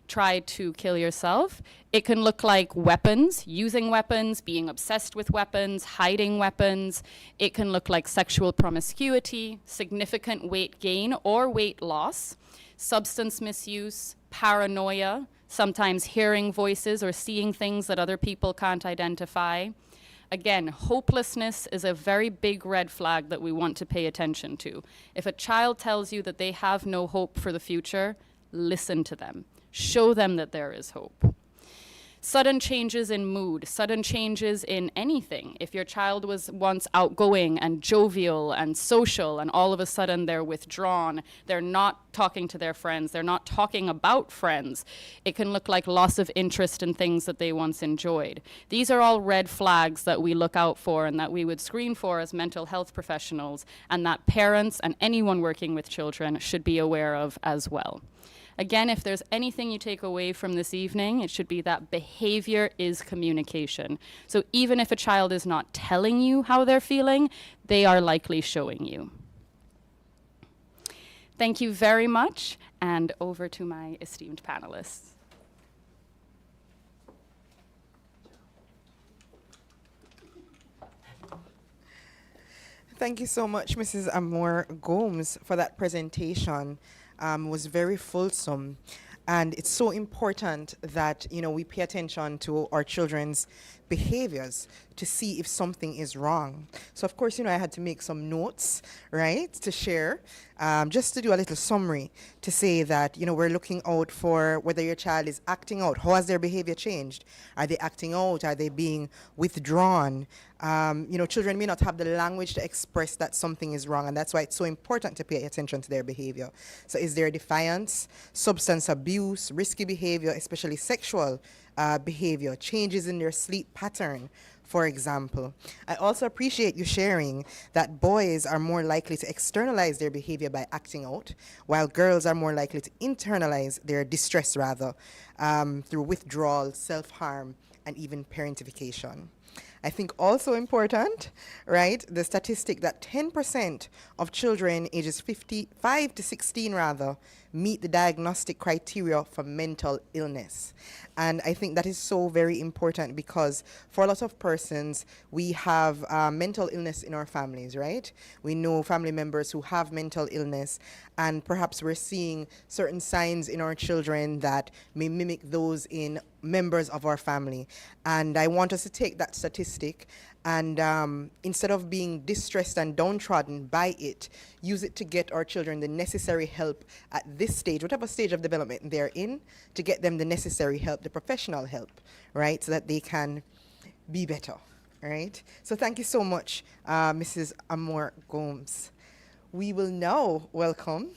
try to kill yourself. It can look like weapons, using weapons, being obsessed with weapons, hiding weapons. It can look like sexual promiscuity, significant weight gain or weight loss, substance misuse, paranoia, sometimes hearing voices or seeing things that other people can't identify, Again, hopelessness is a very big red flag that we want to pay attention to. If a child tells you that they have no hope for the future, listen to them. Show them that there is hope. Sudden changes in mood, sudden changes in anything. If your child was once outgoing and jovial and social, and all of a sudden they're withdrawn, they're not talking to their friends, they're not talking about friends, it can look like loss of interest in things that they once enjoyed. These are all red flags that we look out for and that we would screen for as mental health professionals, and that parents and anyone working with children should be aware of as well. Again, if there's anything you take away from this evening, it should be that behavior is communication. So even if a child is not telling you how they're feeling, they are likely showing you. Thank you very much, and over to my esteemed panelists. Thank you so much, Mrs. Amor Gomes, for that presentation. Was very fulsome, and it's so important that we pay attention to our children's behaviors to see if something is wrong. So of course, I had to make some notes, right, to share, just to do a little summary to say that we're looking out for whether your child is acting out. How has their behavior changed? Are they acting out? Are they being withdrawn? Children may not have the language to express that something is wrong, and that's why it's so important to pay attention to their behavior. So is there defiance, substance abuse, risky behavior, especially sexual behavior, changes in their sleep pattern, for example? I also appreciate you sharing that boys are more likely to externalize their behavior by acting out, while girls are more likely to internalize their distress rather, through withdrawal, self-harm, and even parentification. I think also important, right, the statistic that 10% of children ages 5 to 16 rather meet the diagnostic criteria for mental illness. And I think that is so very important because for a lot of persons, we have mental illness in our families, right? We know family members who have mental illness, and perhaps we're seeing certain signs in our children that may mimic those in members of our family. And I want us to take that statistic and instead of being distressed and downtrodden by it, use it to get our children the necessary help at this stage, whatever stage of development they're in, to get them the necessary help, the professional help, right, so that they can be better, right? So thank you so much, Mrs. Amor Gomes. We will now welcome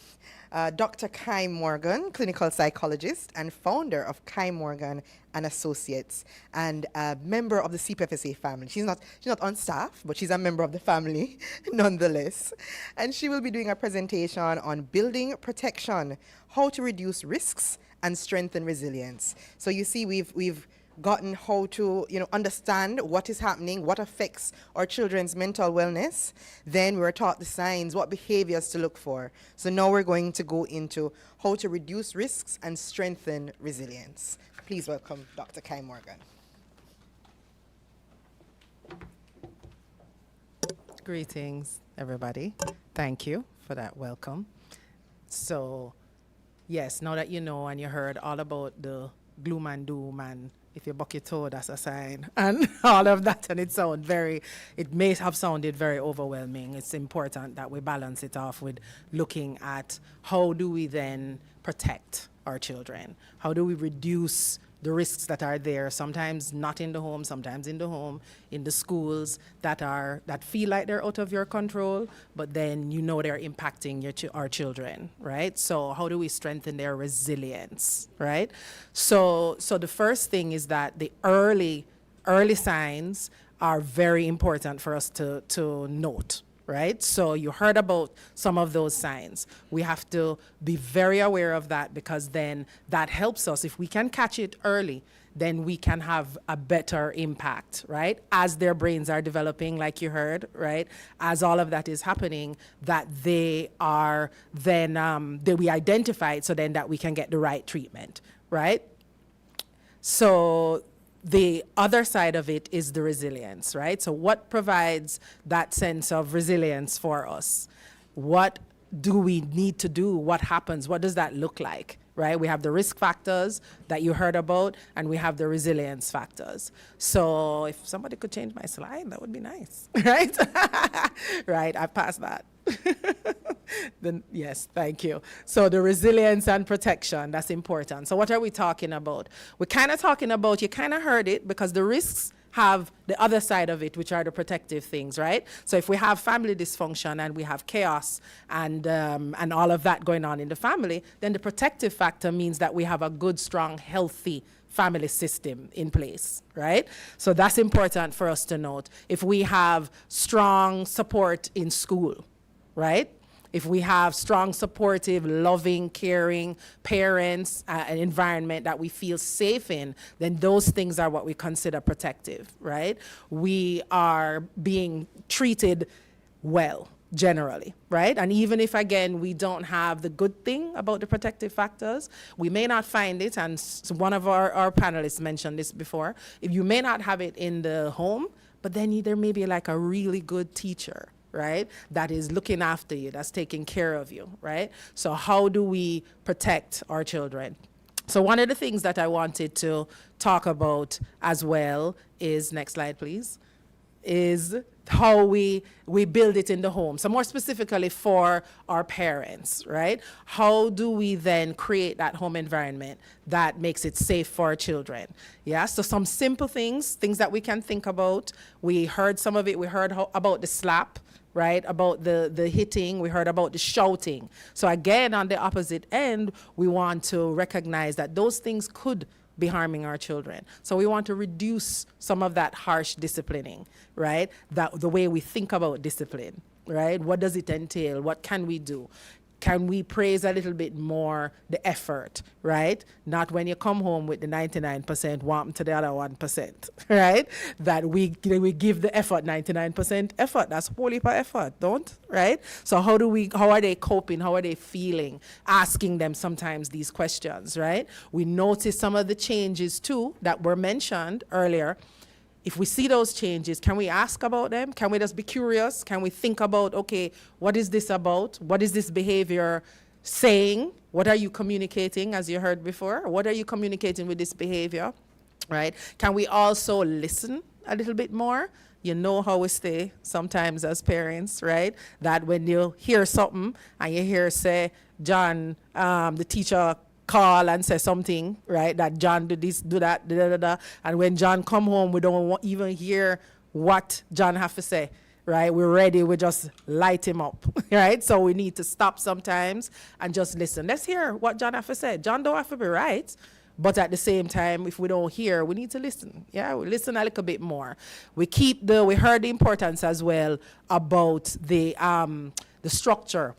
Dr. Kai Morgan, clinical psychologist and founder of Kai Morgan and Associates, and a member of the CPFSA family. She's not on staff, but she's a member of the family nonetheless. And she will be doing a presentation on building protection, how to reduce risks and strengthen resilience. So you see, we've gotten how to understand what is happening, what affects our children's mental wellness. Then we're taught the signs, what behaviors to look for. So now we're going to go into how to reduce risks and strengthen resilience. Please welcome Dr. Kai Morgan. Greetings, everybody. Thank you for that welcome. So, yes, now that you know and you heard all about the gloom and doom, and if you buck your toe, that's a sign, and all of that, and it may have sounded very overwhelming. It's important that we balance it off with looking at how do we then protect our children? How do we reduce the risks that are there, sometimes not in the home, sometimes in the home, in the schools, that feel like they're out of your control, but then they're impacting our children, right? So how do we strengthen their resilience, right? So the first thing is that the early signs are very important for us to note, right? So you heard about some of those signs. We have to be very aware of that, because then that helps us. If we can catch it early, then we can have a better impact, right? As their brains are developing, like you heard, right? As all of that is happening, that they are then, that we identify it so then that we can get the right treatment, right? So the other side of it is the resilience, right? So what provides that sense of resilience for us? What do we need to do? What happens? What does that look like, right? We have the risk factors that you heard about, and we have the resilience factors. So if somebody could change my slide, that would be nice, right? Right, I passed that. Then, yes, thank you. So the resilience and protection, that's important. So what are we talking about? We're kind of talking about, you kind of heard it, because the risks have the other side of it, which are the protective things, right? So if we have family dysfunction and we have chaos and all of that going on in the family, then the protective factor means that we have a good, strong, healthy family system in place, right? So that's important for us to note. If we have strong support in school, right? If we have strong, supportive, loving, caring parents, an environment that we feel safe in, then those things are what we consider protective, right? We are being treated well, generally, right? And even if, again, we don't have the good thing about the protective factors, we may not find it, and one of our panelists mentioned this before, if you may not have it in the home, but then there may be like a really good teacher, right? That is looking after you, that's taking care of you, right? So how do we protect our children? So one of the things that I wanted to talk about as well is, next slide please, is how we build it in the home. So more specifically for our parents, right? How do we then create that home environment that makes it safe for our children? Yeah, so some simple things that we can think about. We heard some of it, we heard about the slap, right? About the hitting, we heard about the shouting. So again, on the opposite end, we want to recognize that those things could be harming our children. So we want to reduce some of that harsh disciplining, right? That the way we think about discipline, right? What does it entail? What can we do? Can we praise a little bit more the effort, right? Not when you come home with the 99%, want to the other 1%, right? That we give the effort 99% effort. That's wholly per effort, don't, right? So how are they coping? How are they feeling? Asking them sometimes these questions, right? We notice some of the changes too that were mentioned earlier. If we see those changes, can we ask about them? Can we just be curious? Can we think about, okay, what is this about? What is this behavior saying? What are you communicating, as you heard before? What are you communicating with this behavior, right? Can we also listen a little bit more? You know how we stay sometimes as parents, right? That when you hear something and you hear, say, John, the teacher call and say something, right? That John do this, do that, da, da, da, da. And when John come home, we don't even hear what John have to say, right? We're ready, we just light him up, right? So we need to stop sometimes and just listen. Let's hear what John have to say. John don't have to be right, but at the same time, if we don't hear, we need to listen. Yeah, we listen a little bit more. We heard the importance as well about the structure.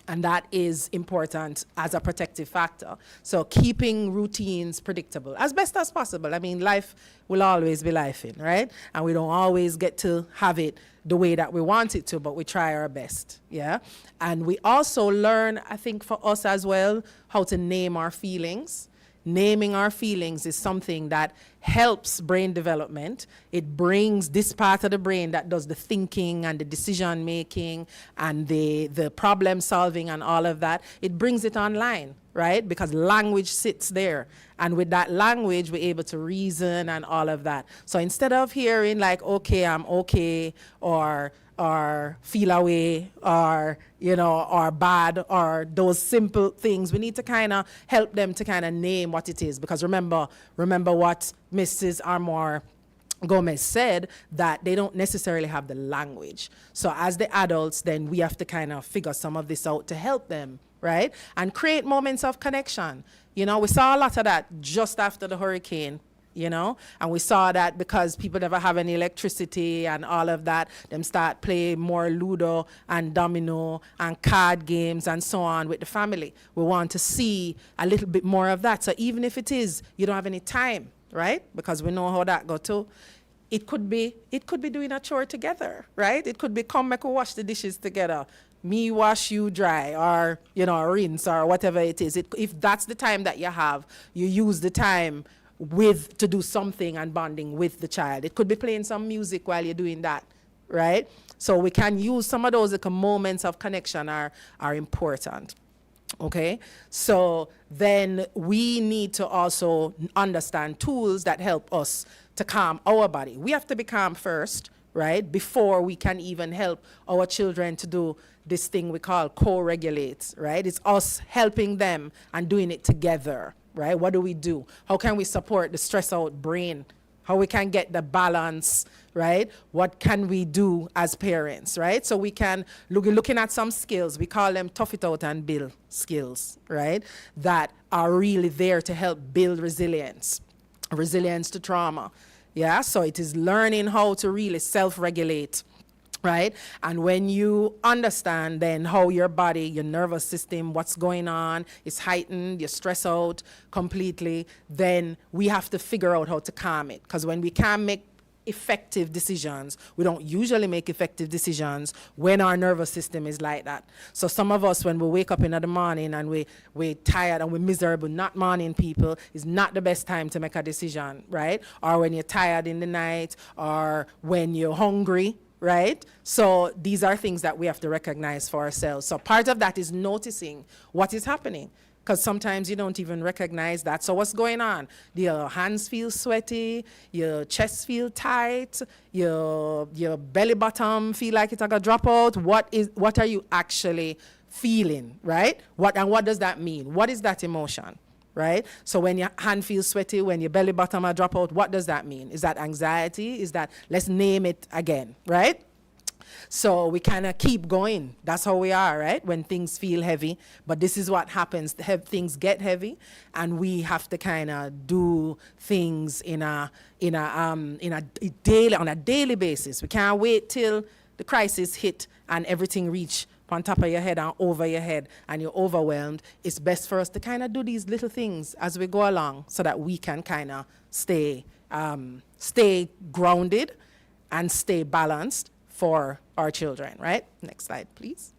And that is important as a protective factor. So keeping routines predictable as best as possible. I mean, life will always be lifing, right? And we don't always get to have it the way that we want it to, but we try our best, yeah? And we also learn, I think for us as well, how to name our feelings. Naming our feelings is something that helps brain development. It brings this part of the brain that does the thinking and the decision making and the problem solving and all of that. It brings it online, right? Because language sits there. And with that language, we're able to reason and all of that. So instead of hearing like, okay, I'm okay, or feel away, or, or bad, or those simple things, we need to kind of help them to kind of name what it is. Because remember what Mrs. Armour Gomez said, that they don't necessarily have the language. So as the adults, then we have to kind of figure some of this out to help them, right? And create moments of connection. We saw a lot of that just after the hurricane. And we saw that because people never have any electricity and all of that, them start playing more Ludo and domino and card games and so on with the family. We want to see a little bit more of that. So even if it is, you don't have any time, right? Because we know how that go too. It could be doing a chore together, right? It could be come make we wash the dishes together. Me wash, you dry, or, rinse, or whatever it is. If that's the time that you have, you use the time to do something and bonding with the child. It could be playing some music while you're doing that, right? So we can use some of those moments of connection are important. Okay, so then we need to also understand tools that help us to calm our body. We have to be calm first, right, before we can even help our children to do this thing we call co-regulate, right? It's us helping them and doing it together, right? What do we do? How can we support the stress out brain? How we can get the balance, right? What can we do as parents, right? So we can looking at some skills. We call them tough it out and build skills, right? That are really there to help build resilience to trauma. Yeah, so it is learning how to really self-regulate, right? And when you understand then how your body, your nervous system, what's going on is heightened, you're stressed out completely, then we have to figure out how to calm it. Because when we can't make effective decisions, we don't usually make effective decisions when our nervous system is like that. So some of us, when we wake up in the morning and we're tired and we're miserable, not morning people, is not the best time to make a decision, right? Or when you're tired in the night, or when you're hungry, right? So these are things that we have to recognize for ourselves. So part of that is noticing what is happening, because sometimes you don't even recognize that. So what's going on? Your hands feel sweaty, your chest feel tight, your belly bottom feel like it's gonna drop out. What are you actually feeling, right? What does that mean? What is that emotion? Right? So when your hand feels sweaty, when your belly bottom drop out, what does that mean? Is that anxiety? Is that, let's name it again, right? So we kind of keep going. That's how we are, right? When things feel heavy. But this is what happens. Things get heavy, and we have to kind of do things on a daily basis. We can't wait till the crisis hit and everything reach on top of your head and over your head and you're overwhelmed. It's best for us to kind of do these little things as we go along so that we can kind of stay grounded and stay balanced for our children, right? Next slide, please.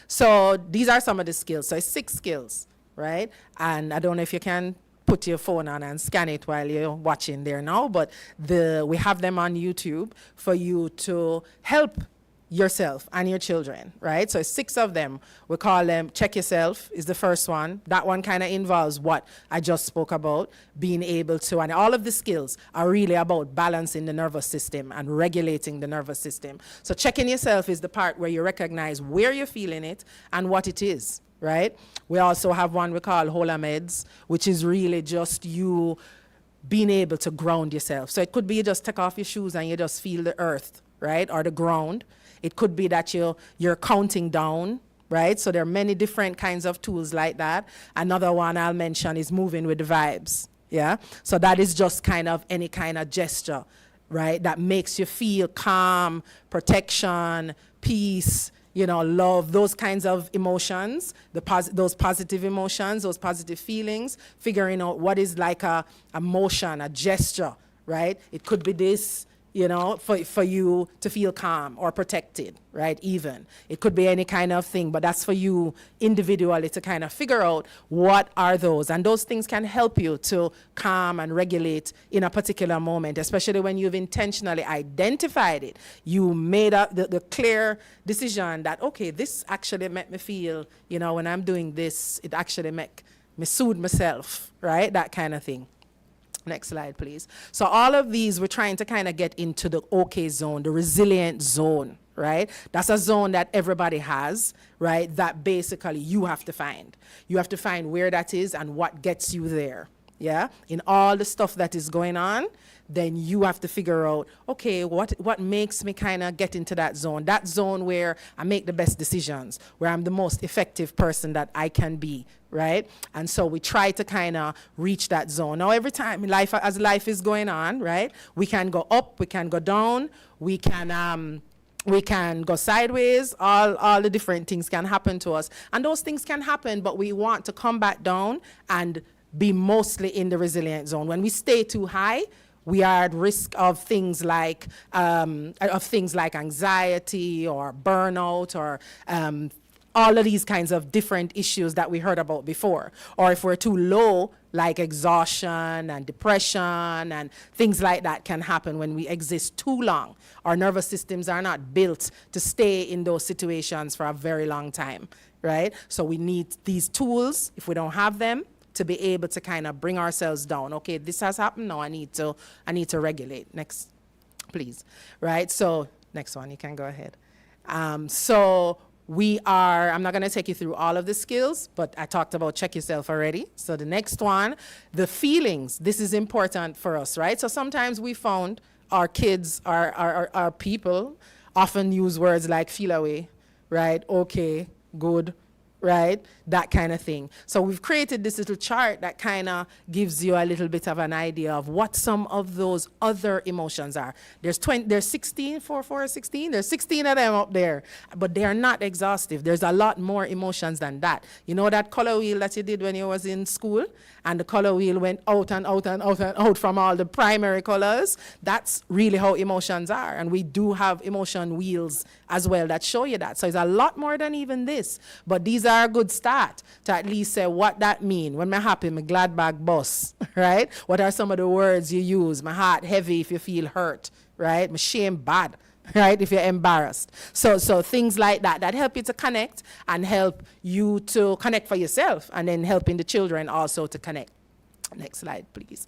So these are some of the skills. So it's 6 skills, right? And I don't know if you can put your phone on and scan it while you're watching there now, but we have them on YouTube for you to help yourself and your children, right? So 6 of them. We call them Check Yourself is the first one. That one kind of involves what I just spoke about, being able to, and all of the skills are really about balancing the nervous system and regulating the nervous system. So checking yourself is the part where you recognize where you're feeling it and what it is, right? We also have one we call Hola Meds, which is really just you being able to ground yourself. So it could be you just take off your shoes and you just feel the earth, right? Or the ground. It could be that you're counting down, right? So there are many different kinds of tools like that. Another one I'll mention is moving with the vibes, yeah? So that is just kind of any kind of gesture, right? That makes you feel calm, protection, peace, love, those kinds of emotions, those positive emotions, those positive feelings, figuring out what is like a motion, a gesture, right? It could be this, for you to feel calm or protected, right, even. It could be any kind of thing, but that's for you individually to kind of figure out what are those. And those things can help you to calm and regulate in a particular moment, especially when you've intentionally identified it. You made up the clear decision that, okay, this actually make me feel, when I'm doing this, it actually make me soothe myself, right, that kind of thing. Next slide, please. So all of these, we're trying to kind of get into the okay zone, the resilient zone, right? That's a zone that everybody has, right? That basically you have to find. You have to find where that is and what gets you there, yeah? In all the stuff that is going on, then you have to figure out, okay, what makes me kind of get into that zone where I make the best decisions, where I'm the most effective person that I can be, right? And so we try to kind of reach that zone. Now, every time as life is going on, right, we can go up, we can go down, we can go sideways, all the different things can happen to us. And those things can happen, but we want to come back down and be mostly in the resilient zone. When we stay too high, we are at risk of things like anxiety or burnout or all of these kinds of different issues that we heard about before. Or if we're too low, like exhaustion and depression and things like that can happen when we exist too long. Our nervous systems are not built to stay in those situations for a very long time. right? So we need these tools, if we don't have them, to be able to kind of bring ourselves down. Okay, this has happened, now I need to regulate. Next, please, right? So next one, you can go ahead. So I'm not going to take you through all of the skills, but I talked about check yourself already. So the next one, the feelings. This is important for us, right? So sometimes we found our kids, our people often use words like feel away, right? Okay, good, right? That kind of thing. So we've created this little chart that kind of gives you a little bit of an idea of what some of those other emotions are. There's 16, 16. There's 16 of them up there, but they are not exhaustive. There's a lot more emotions than that. You know that color wheel that you did when you was in school? And the color wheel went out and out and out and out from all the primary colors. That's really how emotions are. And we do have emotion wheels as well that show you that. So it's a lot more than even this. But these are a good start to at least say what that mean. When I'm happy, my glad bag bus, right? What are some of the words you use? My heart heavy if you feel hurt, right? My shame bad, right? If you're embarrassed. So things like that help you to connect and help you to connect for yourself, and then helping the children also to connect. Next slide, please.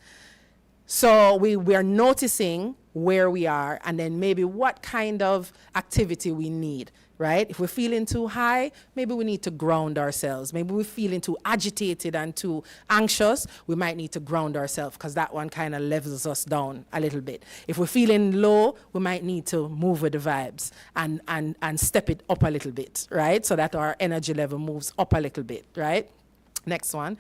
So we are noticing where we are, and then maybe what kind of activity we need, right? If we're feeling too high, maybe we need to ground ourselves. Maybe we're feeling too agitated and too anxious, we might need to ground ourselves, because that one kind of levels us down a little bit. If we're feeling low, we might need to move with the vibes and step it up a little bit, right? So that our energy level moves up a little bit, right? Next one.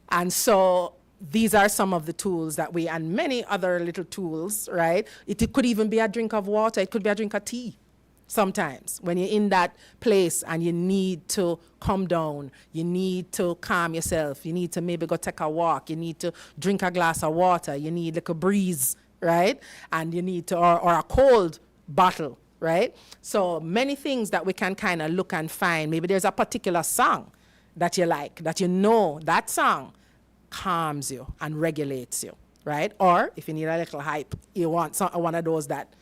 And so these are some of the tools that and many other little tools, right? It could even be a drink of water. It could be a drink of tea. Sometimes when you're in that place and you need to calm down, you need to calm yourself, you need to maybe go take a walk, you need to drink a glass of water, you need like a breeze, right? And you need to, or a cold bottle, right? So many things that we can kind of look and find. Maybe there's a particular song that you like, that you know that song calms you and regulates you, right? Or if you need a little hype, you want one of those that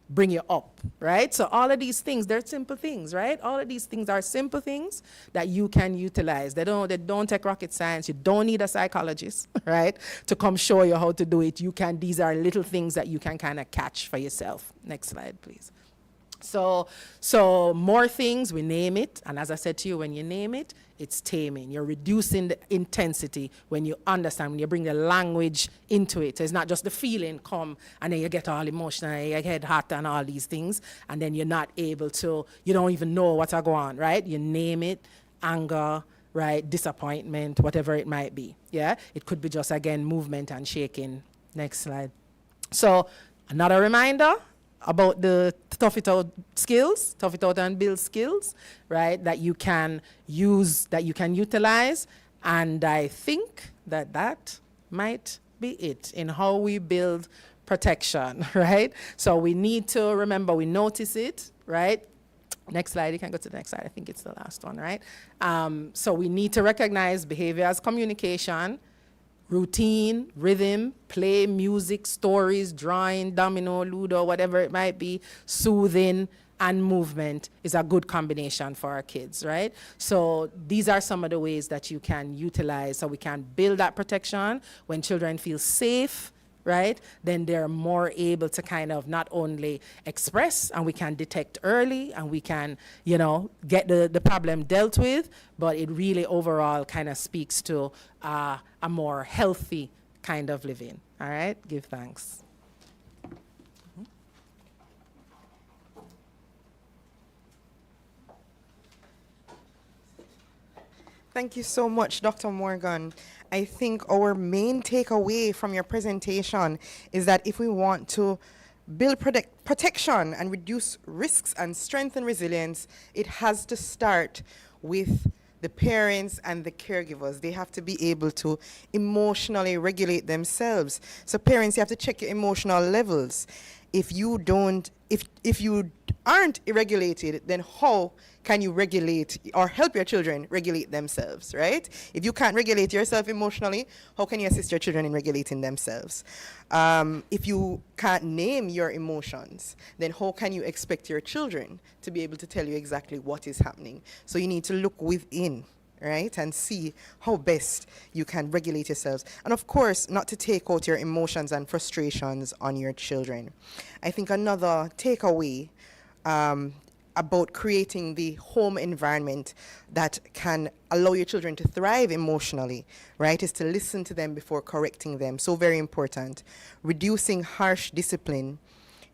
bring you up, right? So all of these things, they're simple things, right? All of these things are simple things that you can utilize. They don't take rocket science. You don't need a psychologist, right, to come show you how to do it. These are little things that you can kind of catch for yourself. Next slide, please. So more things, we name it. And as I said to you, when you name it, it's taming. You're reducing the intensity when you understand, when you bring the language into it. So it's not just the feeling come and then you get all emotional, your head hot and all these things. And then you're not able to, you don't even know what's going on, right? You name it, anger, right? Disappointment, whatever it might be. Yeah. It could be just, again, movement and shaking. Next slide. So another reminder about the tough it out skills, tough it out and build skills, right, that you can use, that you can utilize. And I think that might be it in how we build protection, right? So we need to remember, we notice it, right? Next slide, you can go to the next slide. I think it's the last one, right? So we need to recognize behavior as communication, routine, rhythm, play, music, stories, drawing, domino, ludo, whatever it might be, soothing, and movement is a good combination for our kids, right? So these are some of the ways that you can utilize so we can build that protection. When children feel safe, right, then they're more able to kind of not only express, and we can detect early, and we can, get the problem dealt with, but it really overall kind of speaks to a more healthy kind of living. All right, give thanks. Thank you so much, Dr. Morgan. I think our main takeaway from your presentation is that if we want to build protection and reduce risks and strengthen resilience, it has to start with the parents and the caregivers. They have to be able to emotionally regulate themselves. So parents, you have to check your emotional levels. If you aren't regulated, then how can you regulate or help your children regulate themselves, right? If you can't regulate yourself emotionally, how can you assist your children in regulating themselves? If you can't name your emotions, then how can you expect your children to be able to tell you exactly what is happening? So you need to look within, right, and see how best you can regulate yourselves. And of course, not to take out your emotions and frustrations on your children. I think another takeaway about creating the home environment that can allow your children to thrive emotionally, right, is to listen to them before correcting them. So very important. Reducing harsh discipline,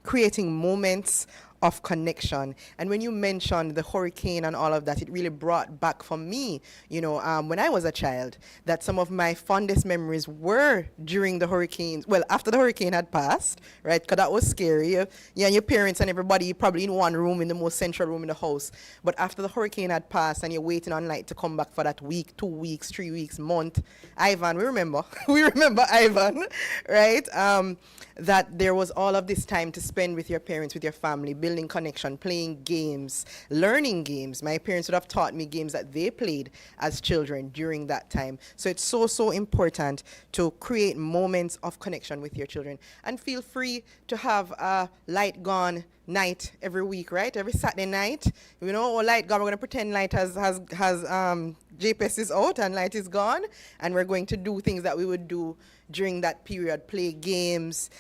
creating moments of connection. And when you mentioned the hurricane and all of that, it really brought back for me, when I was a child, that some of my fondest memories were during the hurricanes. Well, after the hurricane had passed, right? Because that was scary. You and your parents and everybody probably in one room, in the most central room in the house. But after the hurricane had passed and you're waiting on light to come back for that week, 2 weeks, 3 weeks, month, Ivan, we remember. We remember Ivan, right? That there was all of this time to spend with your parents, with your family, building connection, playing games, learning games. My parents would have taught me games that they played as children during that time. So it's so important to create moments of connection with your children. And feel free to have a light gone night every week, right? Every Saturday night, light gone. We're going to pretend light has JPS is out and light is gone, and we're going to do things that we would do during that period, play games,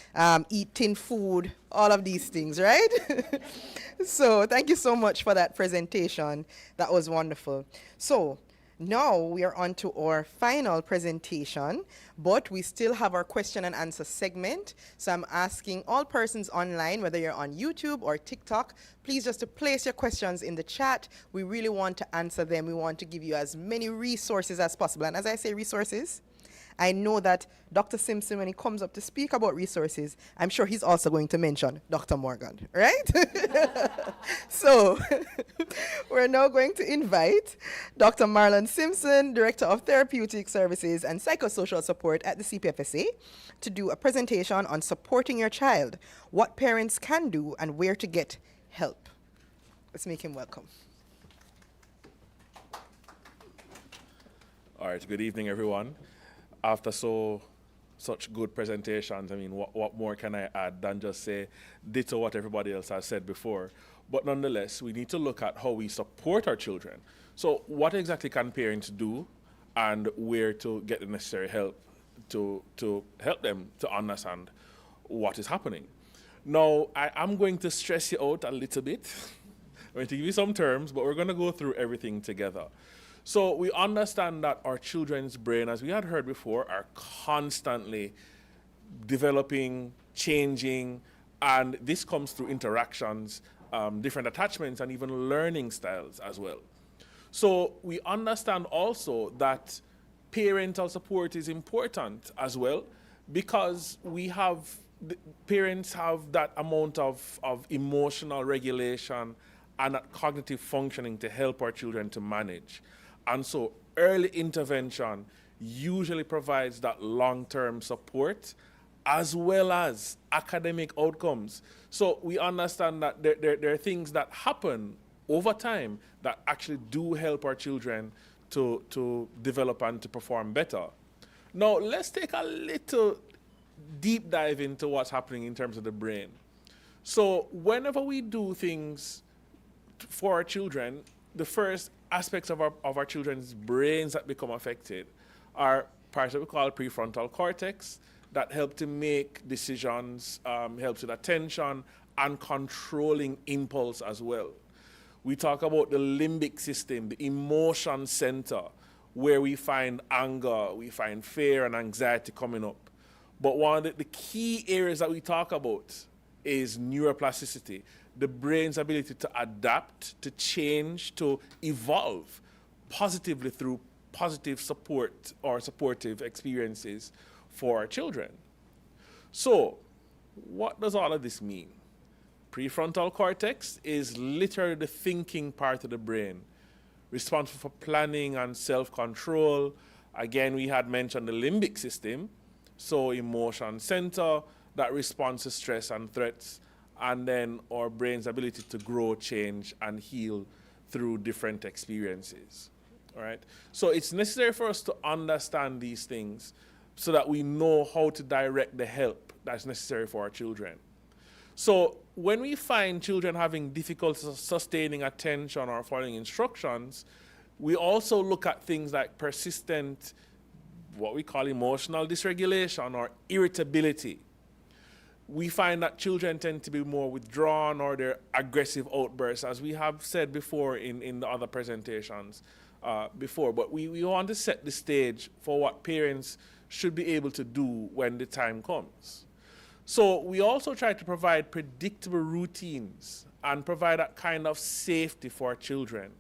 eat tin food, all of these things, right? So thank you so much for that presentation. That was wonderful. So now we are on to our final presentation, but we still have our question and answer segment. So I'm asking all persons online, whether you're on YouTube or TikTok, please just to place your questions in the chat. We really want to answer them. We want to give you as many resources as possible. And as I say resources, I know that Dr. Simpson, when he comes up to speak about resources, I'm sure he's also going to mention Dr. Morgan, right? So we're now going to invite Dr. Marlon Simpson, Director of Therapeutic Services and Psychosocial Support at the CPFSA, to do a presentation on supporting your child, what parents can do, and where to get help. Let's make him welcome. All right, good evening, everyone. After such good presentations, I mean, what more can I add than just say ditto what everybody else has said before? But nonetheless, we need to look at how we support our children. So what exactly can parents do and where to get the necessary help to help them to understand what is happening? Now, I am going to stress you out a little bit. I'm going to give you some terms, but we're going to go through everything together. So we understand that our children's brain, as we had heard before, are constantly developing, changing, and this comes through interactions, different attachments, and even learning styles as well. So we understand also that parental support is important as well, because parents have that amount of emotional regulation and that cognitive functioning to help our children to manage. And so early intervention usually provides that long-term support as well as academic outcomes. So we understand that there are things that happen over time that actually do help our children to develop and to perform better. Now, let's take a little deep dive into what's happening in terms of the brain. So whenever we do things for our children, the first aspects of our children's brains that become affected are parts that we call prefrontal cortex that help to make decisions, helps with attention and controlling impulse as well. We talk about the limbic system, the emotion center, where we find anger, we find fear and anxiety coming up. But one of the key areas that we talk about is neuroplasticity, the brain's ability to adapt, to change, to evolve positively through positive support or supportive experiences for our children. So, what does all of this mean? Prefrontal cortex is literally the thinking part of the brain, responsible for planning and self-control. Again, we had mentioned the limbic system, so emotion center that responds to stress and threats, and then our brain's ability to grow, change, and heal through different experiences. All right? So it's necessary for us to understand these things so that we know how to direct the help that's necessary for our children. So when we find children having difficulty sustaining attention or following instructions, we also look at things like persistent, what we call emotional dysregulation or irritability. We find that children tend to be more withdrawn or they're aggressive outbursts, as we have said before in the other presentations before. But we want to set the stage for what parents should be able to do when the time comes. So we also try to provide predictable routines and provide that kind of safety for our children.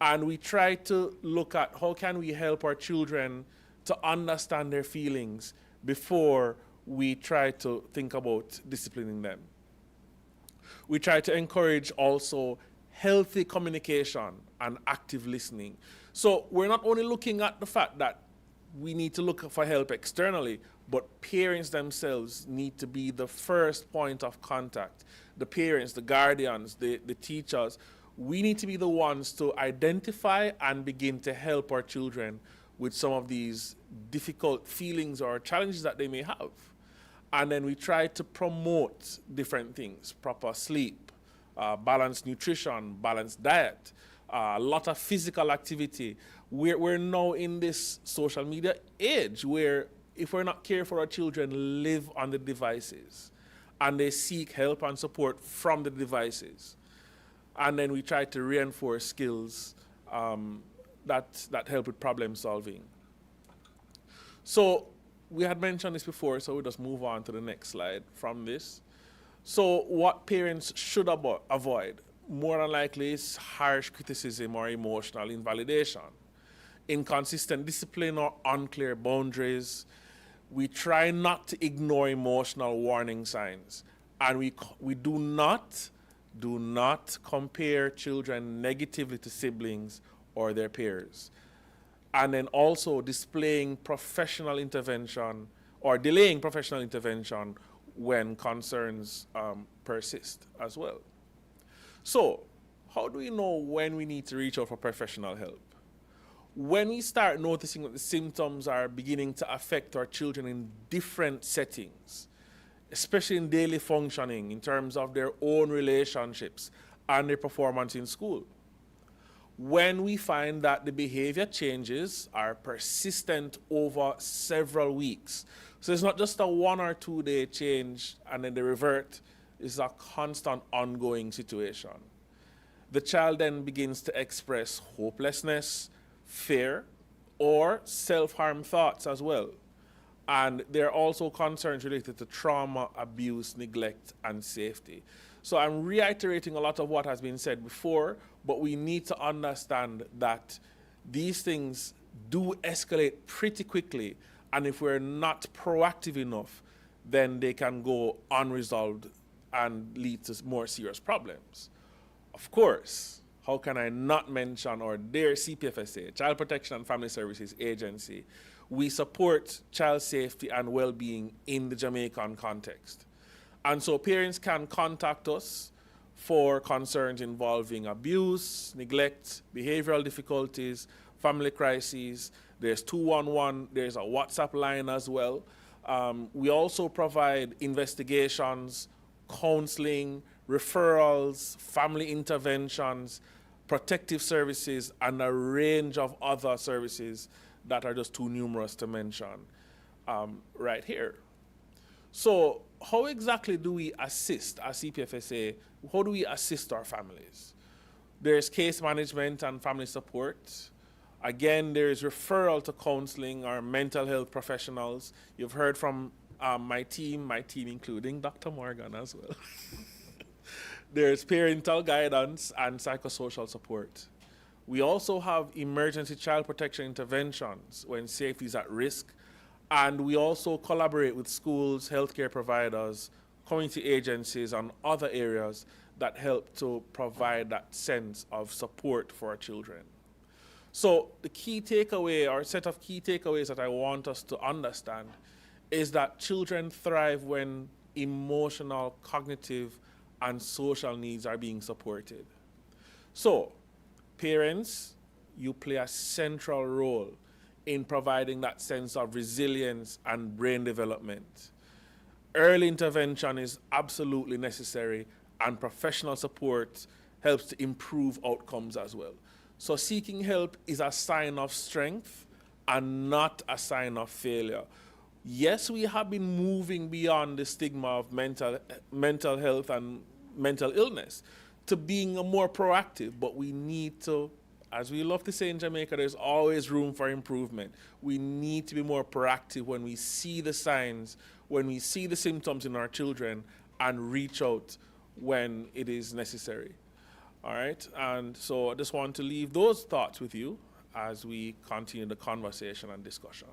And we try to look at how can we help our children to understand their feelings before we try to think about disciplining them. We try to encourage also healthy communication and active listening. So we're not only looking at the fact that we need to look for help externally, but parents themselves need to be the first point of contact. The parents, the guardians, the teachers, we need to be the ones to identify and begin to help our children with some of these difficult feelings or challenges that they may have. And then we try to promote different things, proper sleep, balanced nutrition, balanced diet, a lot of physical activity. We're now in this social media age where if we're not careful, our children live on the devices and they seek help and support from the devices. And then we try to reinforce skills that help with problem solving. So we had mentioned this before, so we'll just move on to the next slide from this. So what parents should avoid, more than likely, is harsh criticism or emotional invalidation, inconsistent discipline or unclear boundaries. We try not to ignore emotional warning signs, and we do not compare children negatively to siblings or their peers. And then also displaying professional intervention or delaying professional intervention when concerns persist as well. So how do we know when we need to reach out for professional help? When we start noticing that the symptoms are beginning to affect our children in different settings, especially in daily functioning in terms of their own relationships and their performance in school. When we find that the behavior changes are persistent over several weeks. So it's not just a 1 or 2 day change and then they revert. It's a constant ongoing situation. The child then begins to express hopelessness, fear, or self-harm thoughts as well. And there are also concerns related to trauma, abuse, neglect, and safety. So I'm reiterating a lot of what has been said before, but we need to understand that these things do escalate pretty quickly, and if we're not proactive enough, then they can go unresolved and lead to more serious problems. Of course, how can I not mention our dear CPFSA, Child Protection and Family Services Agency? We support child safety and well-being in the Jamaican context. And so parents can contact us for concerns involving abuse, neglect, behavioral difficulties, family crises. There's 211, there's a WhatsApp line as well. We also provide investigations, counseling, referrals, family interventions, protective services, and a range of other services that are just too numerous to mention right here. So how exactly do we assist as CPFSA? How do we assist our families? There's case management and family support. Again, there's referral to counseling or mental health professionals. You've heard from my team including Dr. Morgan as well. There's parental guidance and psychosocial support. We also have emergency child protection interventions when safety is at risk. And we also collaborate with schools, healthcare providers, community agencies, and other areas that help to provide that sense of support for our children. So the key takeaway, or set of key takeaways that I want us to understand, is that children thrive when emotional, cognitive, and social needs are being supported. So, parents, you play a central role in providing that sense of resilience and brain development. Early intervention is absolutely necessary, and professional support helps to improve outcomes as well. So seeking help is a sign of strength and not a sign of failure. Yes, we have been moving beyond the stigma of mental health and mental illness to being a more proactive, but we need to, as we love to say in Jamaica, there's always room for improvement. We need to be more proactive when we see the signs, when we see the symptoms in our children, and reach out when it is necessary. All right, and so I just want to leave those thoughts with you as we continue the conversation and discussion.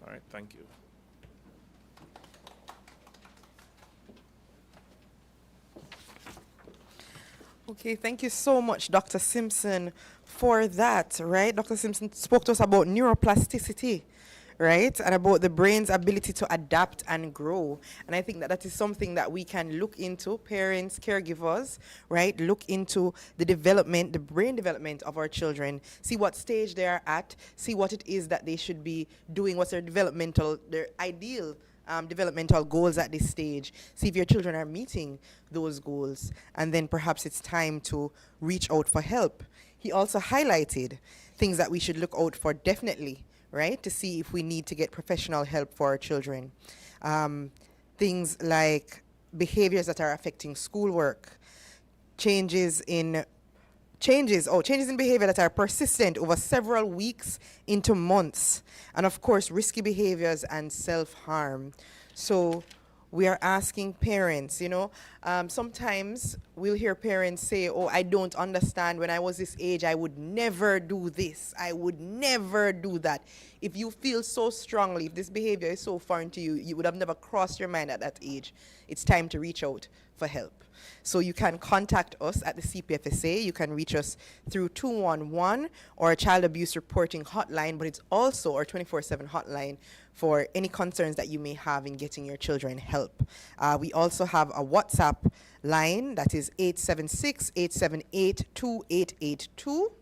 All right, thank you. Okay, thank you so much, Dr. Simpson, for that, right? Dr. Simpson spoke to us about neuroplasticity, right? And about the brain's ability to adapt and grow. And I think that that is something that we can look into, parents, caregivers, right? Look into the development, the brain development of our children, see what stage they are at, see what it is that they should be doing, what's their developmental, their ideal developmental goals at this stage, see if your children are meeting those goals, and then perhaps it's time to reach out for help. He also highlighted things that we should look out for definitely, right, to see if we need to get professional help for our children. Things like behaviors that are affecting schoolwork, changes in behavior that are persistent over several weeks into months, and of course risky behaviors and self-harm. So we are asking parents, sometimes we'll hear parents say, oh, I don't understand, when I was this age I would never do this, I would never do that. If you feel so strongly, if this behavior is so foreign to you, you would have never crossed your mind at that age, it's time to reach out for help. So you can contact us at the CPFSA. You can reach us through 211 or a child abuse reporting hotline, but it's also our 24/7 hotline for any concerns that you may have in getting your children help. We also have a WhatsApp line that is 876-878-2882.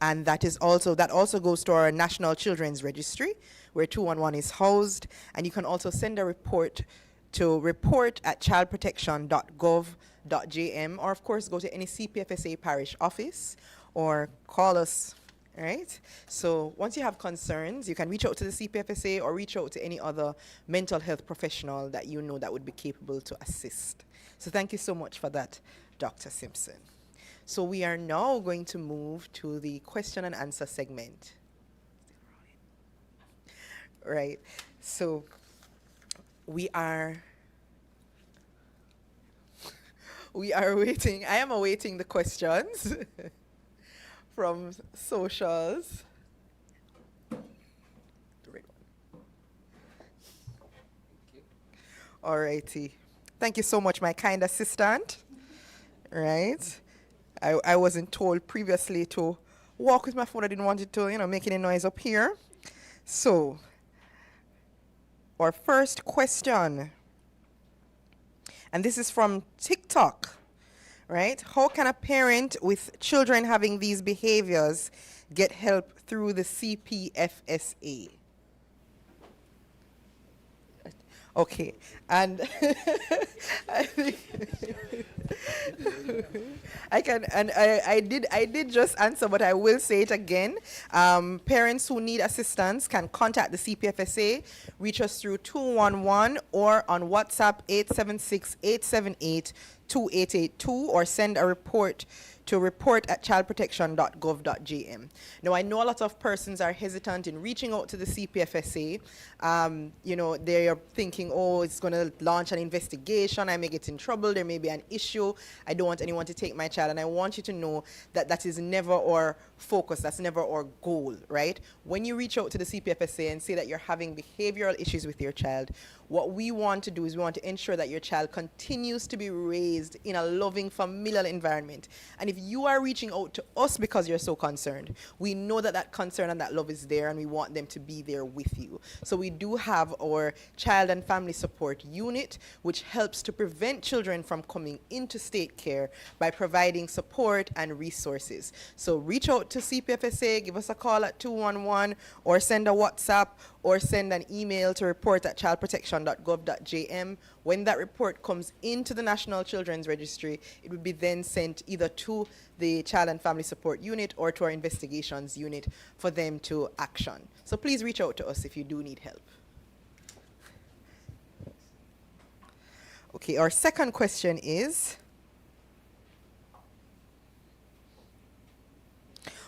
And that also goes to our National Children's Registry, where 211 is housed. And you can also send a report to report@childprotection.gov.jm, or of course go to any CPFSA parish office or call us, right? So once you have concerns, you can reach out to the CPFSA or reach out to any other mental health professional that you know that would be capable to assist. So thank you so much for that, Dr. Simpson. So we are now going to move to the question and answer segment. Right, so we are waiting. I am awaiting the questions from socials. The red one. Alrighty. Thank you so much, my kind assistant. Right. I wasn't told previously to walk with my phone. I didn't want it to, make any noise up here. So, our first question, and this is from TikTok, right? How can a parent with children having these behaviors get help through the CPFSA? Okay, and I think I did just answer, but I will say it again. Parents who need assistance can contact the CPFSA, reach us through 211 or on WhatsApp 876-878-2882, or send a report to report@childprotection.gov.jm. Now, I know a lot of persons are hesitant in reaching out to the CPFSA. They are thinking, oh, it's going to launch an investigation, I may get in trouble, there may be an issue, I don't want anyone to take my child. And I want you to know that that is never our focus, that's never our goal, right? When you reach out to the CPFSA and say that you're having behavioral issues with your child, What we want to do is we want to ensure that your child continues to be raised in a loving familial environment. And if you are reaching out to us because you're so concerned, we know that that concern and that love is there, and we want them to be there with you. So we do have our child and family support unit, which helps to prevent children from coming into state care by providing support and resources. So reach out to CPFSA, give us a call at 211, or send a WhatsApp, or send an email to report@childprotection.gov.jm. When that report comes into the National Children's Registry, it would be then sent either to the Child and Family Support Unit or to our investigations unit for them to action. So please reach out to us if you do need help. Okay, our second question is,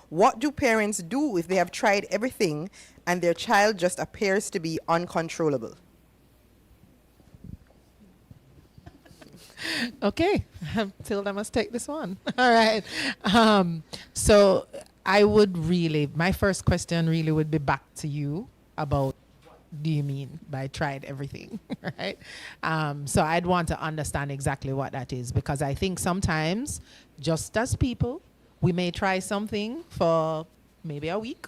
what do parents do if they have tried everything and their child just appears to be uncontrollable? Okay, Tilda must take this one. All right. So I would really, my first question really would be back to you about what do you mean by tried everything, right? So I'd want to understand exactly what that is, because I think sometimes, just as people, we may try something for maybe a week,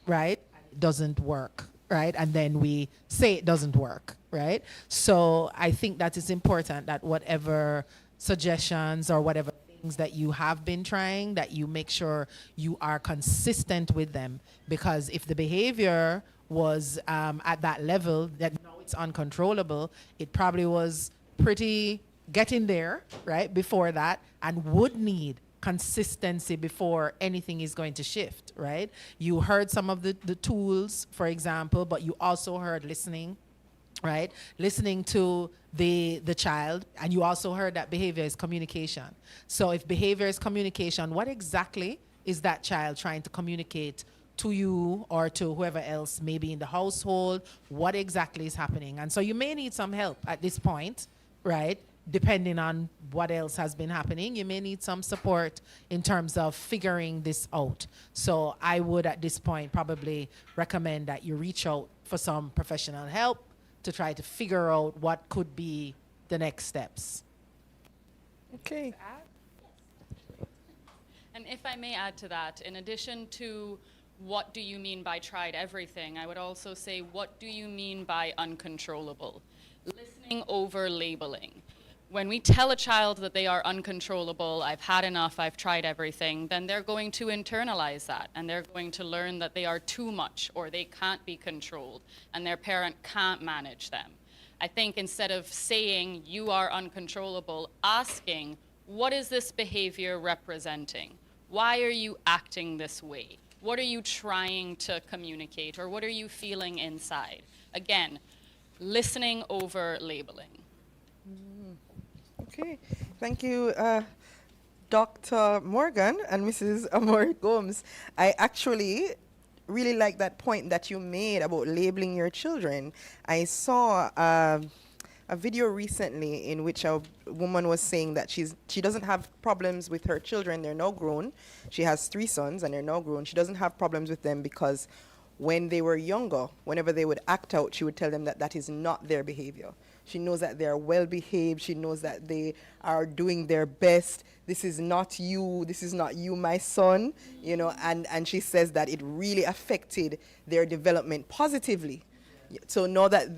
right? It doesn't work, right? And then we say it doesn't work, right? So I think that it's important that whatever suggestions or whatever things that you have been trying, that you make sure you are consistent with them. Because if the behavior was at that level, that now it's uncontrollable, it probably was pretty getting there, right, before that, and would need consistency before anything is going to shift, right? You heard some of the tools, for example, but you also heard listening, right? Listening to the child, and you also heard that behavior is communication. So if behavior is communication, what exactly is that child trying to communicate to you or to whoever else, maybe in the household? What exactly is happening? And so you may need some help at this point, right? Depending on what else has been happening, you may need some support in terms of figuring this out. So I would at this point probably recommend that you reach out for some professional help to try to figure out what could be the next steps. Okay. And if I may add to that, in addition to what do you mean by tried everything, I would also say, what do you mean by uncontrollable? Listening over labeling. When we tell a child that they are uncontrollable, I've had enough, I've tried everything, then they're going to internalize that, and they're going to learn that they are too much, or they can't be controlled, and their parent can't manage them. I think instead of saying you are uncontrollable, asking, what is this behavior representing? Why are you acting this way? What are you trying to communicate, or what are you feeling inside? Again, listening over labeling. Okay, thank you, Dr. Morgan and Mrs. Amor Gomes. I actually really like that point that you made about labeling your children. I saw a video recently in which a woman was saying that she doesn't have problems with her children. They're now grown. She has 3 sons and they're now grown. She doesn't have problems with them because when they were younger, whenever they would act out, she would tell them that that is not their behavior. She knows that they're well behaved. She knows that they are doing their best. This is not you. This is not you, my son. You know, and she says that it really affected their development positively. So now that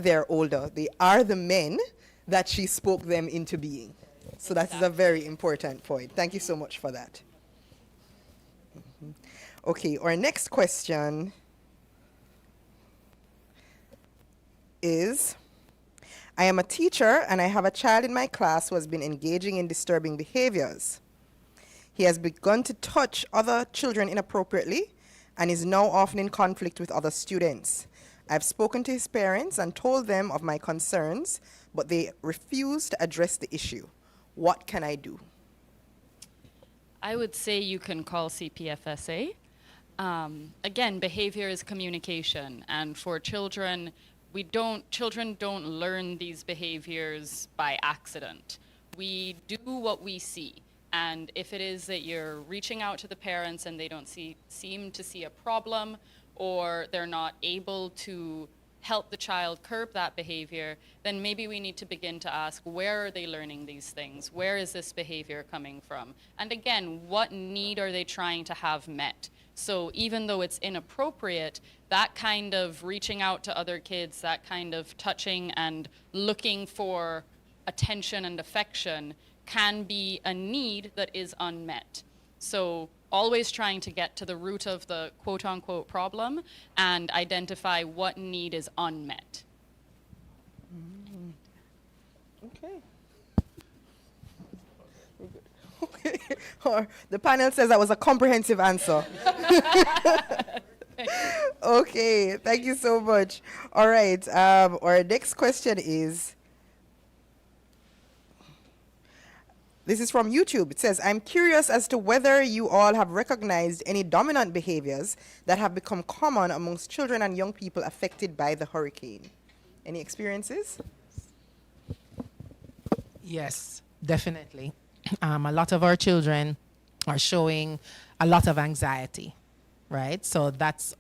they're older, they are the men that she spoke them into being. So that is a very important point. Thank you so much for that. Okay, our next question is, I am a teacher and I have a child in my class who has been engaging in disturbing behaviors. He has begun to touch other children inappropriately and is now often in conflict with other students. I've spoken to his parents and told them of my concerns, but they refuse to address the issue. What can I do? I would say you can call CPFSA. Again, behavior is communication, and for children, children don't learn these behaviors by accident. We do what we see, and if it is that you're reaching out to the parents and they don't seem to see a problem, or they're not able to help the child curb that behavior, then maybe we need to begin to ask, where are they learning these things? Where is this behavior coming from? And again, what need are they trying to have met? So even though it's inappropriate, that kind of reaching out to other kids, that kind of touching and looking for attention and affection can be a need that is unmet. So always trying to get to the root of the quote unquote problem and identify what need is unmet. Okay. Okay. Or the panel says that was a comprehensive answer. Okay, thank you so much. All right, our next question is, this is from YouTube. It says, I'm curious as to whether you all have recognized any dominant behaviors that have become common amongst children and young people affected by the hurricane. Any experiences? Yes, definitely. A lot of our children are showing a lot of anxiety, right? So that's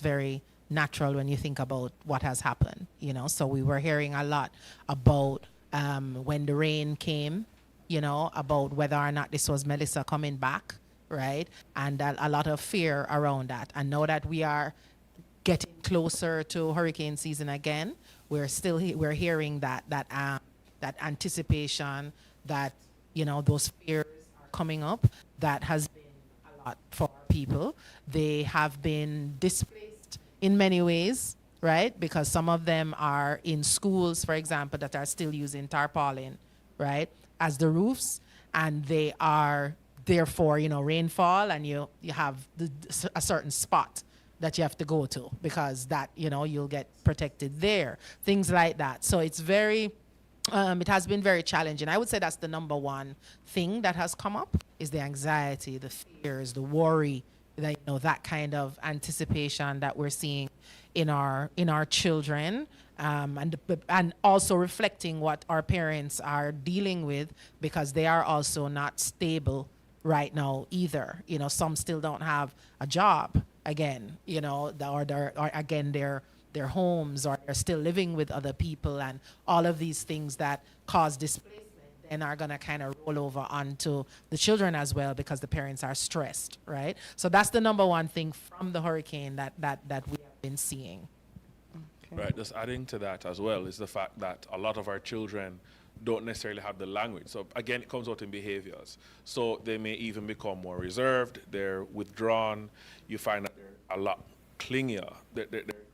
very natural when you think about what has happened, you know. So we were hearing a lot about when the rain came, you know, about whether or not this was Melissa coming back, right? And a lot of fear around that. And now that we are getting closer to hurricane season again, we're hearing that anticipation, that, you know, those fears are coming up. That has been a lot for people. They have been displaced in many ways, right? Because some of them are in schools, for example, that are still using tarpaulin, right, as the roofs, and they are therefore, you know, rainfall, and you have a certain spot that you have to go to, because that, you know, you'll get protected there, things like that. So it's very, it has been very challenging. I would say that's the number one thing that has come up, is the anxiety, the fears, the worry, that, you know, that kind of anticipation that we're seeing in our children, and also reflecting what our parents are dealing with, because they are also not stable right now either. You know, some still don't have a job again, you know, or their homes, or they're still living with other people, and all of these things that cause displacement then are going to kind of roll over onto the children as well, because the parents are stressed, right? So that's the number one thing from the hurricane that we have been seeing. Okay. Right, just adding to that as well is the fact that a lot of our children don't necessarily have the language. So again, it comes out in behaviors. So they may even become more reserved, they're withdrawn. You find that they're a lot clingier. They're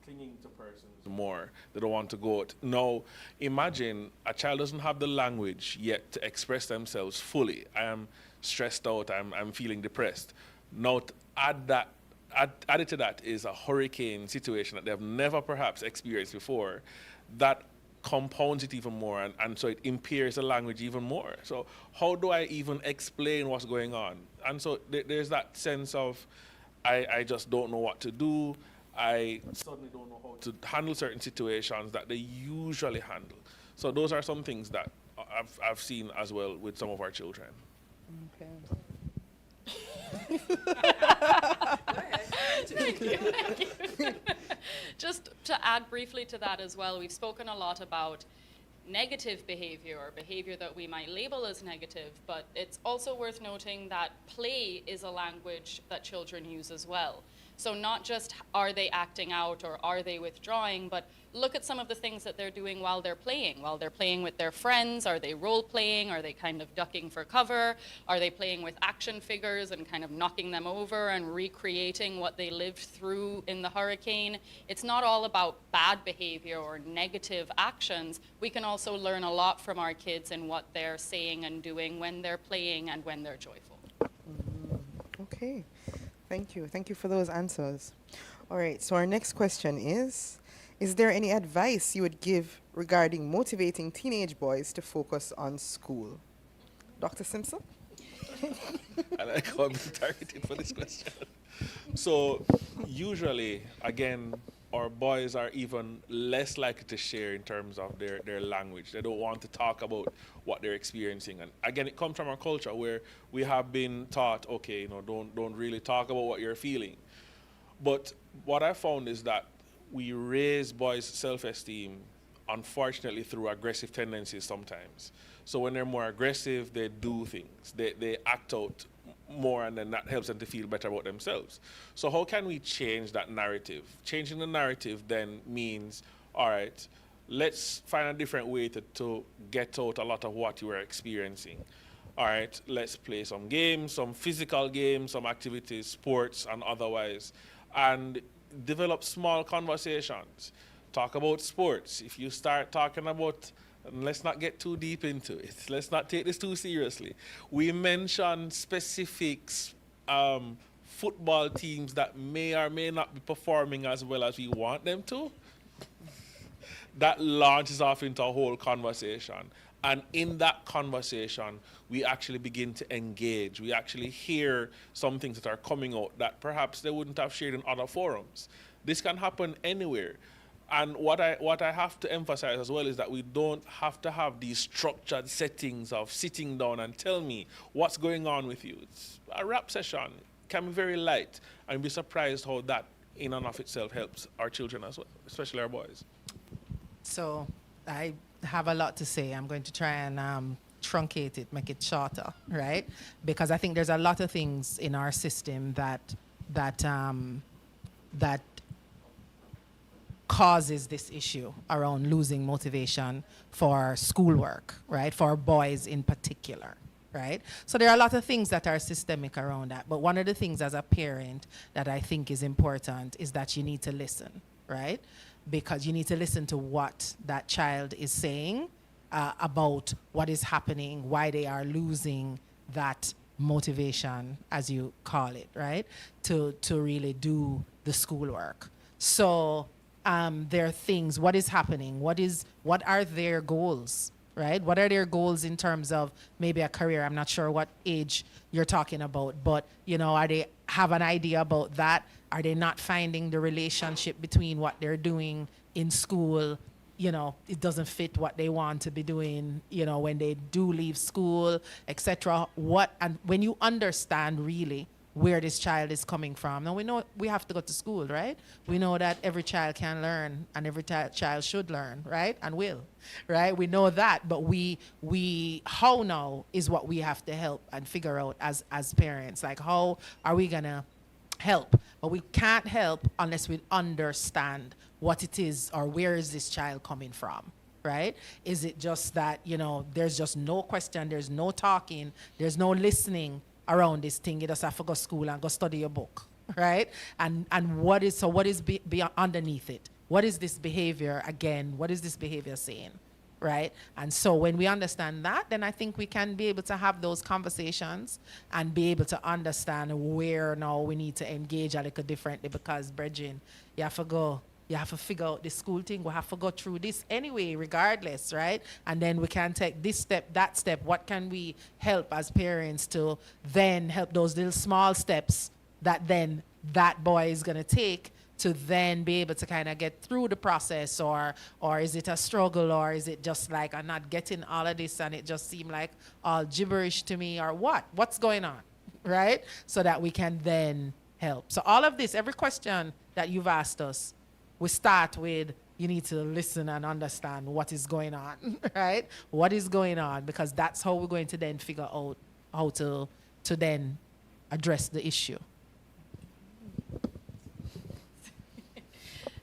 clinging to persons more. They don't want to go out. Now, imagine a child doesn't have the language yet to express themselves fully. I am stressed out, I'm feeling depressed. Now, added to that is a hurricane situation that they have never perhaps experienced before. That compounds it even more, and so it impairs the language even more. So how do I even explain what's going on? And so there's that sense of, I just don't know what to do. I suddenly don't know how to handle certain situations that they usually handle. So those are some things that I've seen as well with some of our children. Okay. Thank you. Just to add briefly to that as well, we've spoken a lot about negative behavior, or behavior that we might label as negative, but it's also worth noting that play is a language that children use as well. So not just are they acting out or are they withdrawing, but look at some of the things that they're doing while they're playing. While they're playing with their friends, are they role playing? Are they kind of ducking for cover? Are they playing with action figures and kind of knocking them over and recreating what they lived through in the hurricane? It's not all about bad behavior or negative actions. We can also learn a lot from our kids in what they're saying and doing when they're playing and when they're joyful. Okay. Thank you. Thank you for those answers. All right, so our next question is there any advice you would give regarding motivating teenage boys to focus on school? Dr. Simpson? I like how I'm targeted for this question. So usually, again, our boys are even less likely to share in terms of their language. They don't want to talk about what they're experiencing. And again, it comes from our culture where we have been taught, okay, don't really talk about what you're feeling. But what I found is that we raise boys' self-esteem, unfortunately, through aggressive tendencies sometimes. So when they're more aggressive, they do things. They act out more, and then that helps them to feel better about themselves. So how can we change that narrative? Changing the narrative then means, all right, let's find a different way to get out a lot of what you are experiencing. All right, let's play some games, some physical games, some activities, sports and otherwise, and develop small conversations. Talk about sports. If you start talking about, and let's not get too deep into it, let's not take this too seriously. We mention specific football teams that may or may not be performing as well as we want them to. That launches off into a whole conversation. And in that conversation, we actually begin to engage. We actually hear some things that are coming out that perhaps they wouldn't have shared in other forums. This can happen anywhere. And what I have to emphasize as well is that we don't have to have these structured settings of sitting down and tell me what's going on with you. It's a rap session can be very light, and be surprised how that in and of itself helps our children as well, especially our boys. So I have a lot to say. I'm going to try and truncate it, make it shorter, right? Because I think there's a lot of things in our system that causes this issue around losing motivation for schoolwork, right? For boys in particular, right? So there are a lot of things that are systemic around that. But one of the things as a parent that I think is important is that you need to listen, right? Because you need to listen to what that child is saying about what is happening, why they are losing that motivation, as you call it, right? To really do the schoolwork. So there are things, what is happening? What are their goals, right? What are their goals in terms of maybe a career? I'm not sure what age you're talking about, but, you know, are they have an idea about that? Are they not finding the relationship between what they're doing in school? You know, it doesn't fit what they want to be doing, you know, when they do leave school, etc. And when you understand really where this child is coming from. Now we know we have to go to school, right? We know that every child can learn and every child should learn, right? And will, right? We know that, but how now is what we have to help and figure out as parents. Like, how are we gonna help? But we can't help unless we understand what it is or where is this child coming from, right? Is it just that, you know, there's just no question, there's no talking, there's no listening around this thing? You just have to go to school and go study your book, right? And what is underneath it? What is this behavior again? What is this behavior saying, right? And so when we understand that, then I think we can be able to have those conversations and be able to understand where now we need to engage a little differently, because, brethren, you have to figure out the school thing. We have to go through this anyway, regardless, right? And then we can take this step, that step. What can we help as parents to then help those little small steps that then that boy is going to take to then be able to kind of get through the process? Or is it a struggle? Or is it just like, I'm not getting all of this and it just seemed like all gibberish to me? Or what's going on, right? So that we can then help. So all of this, every question that you've asked us, we start with, you need to listen and understand what is going on, right? What is going on? Because that's how we're going to then figure out how to then address the issue.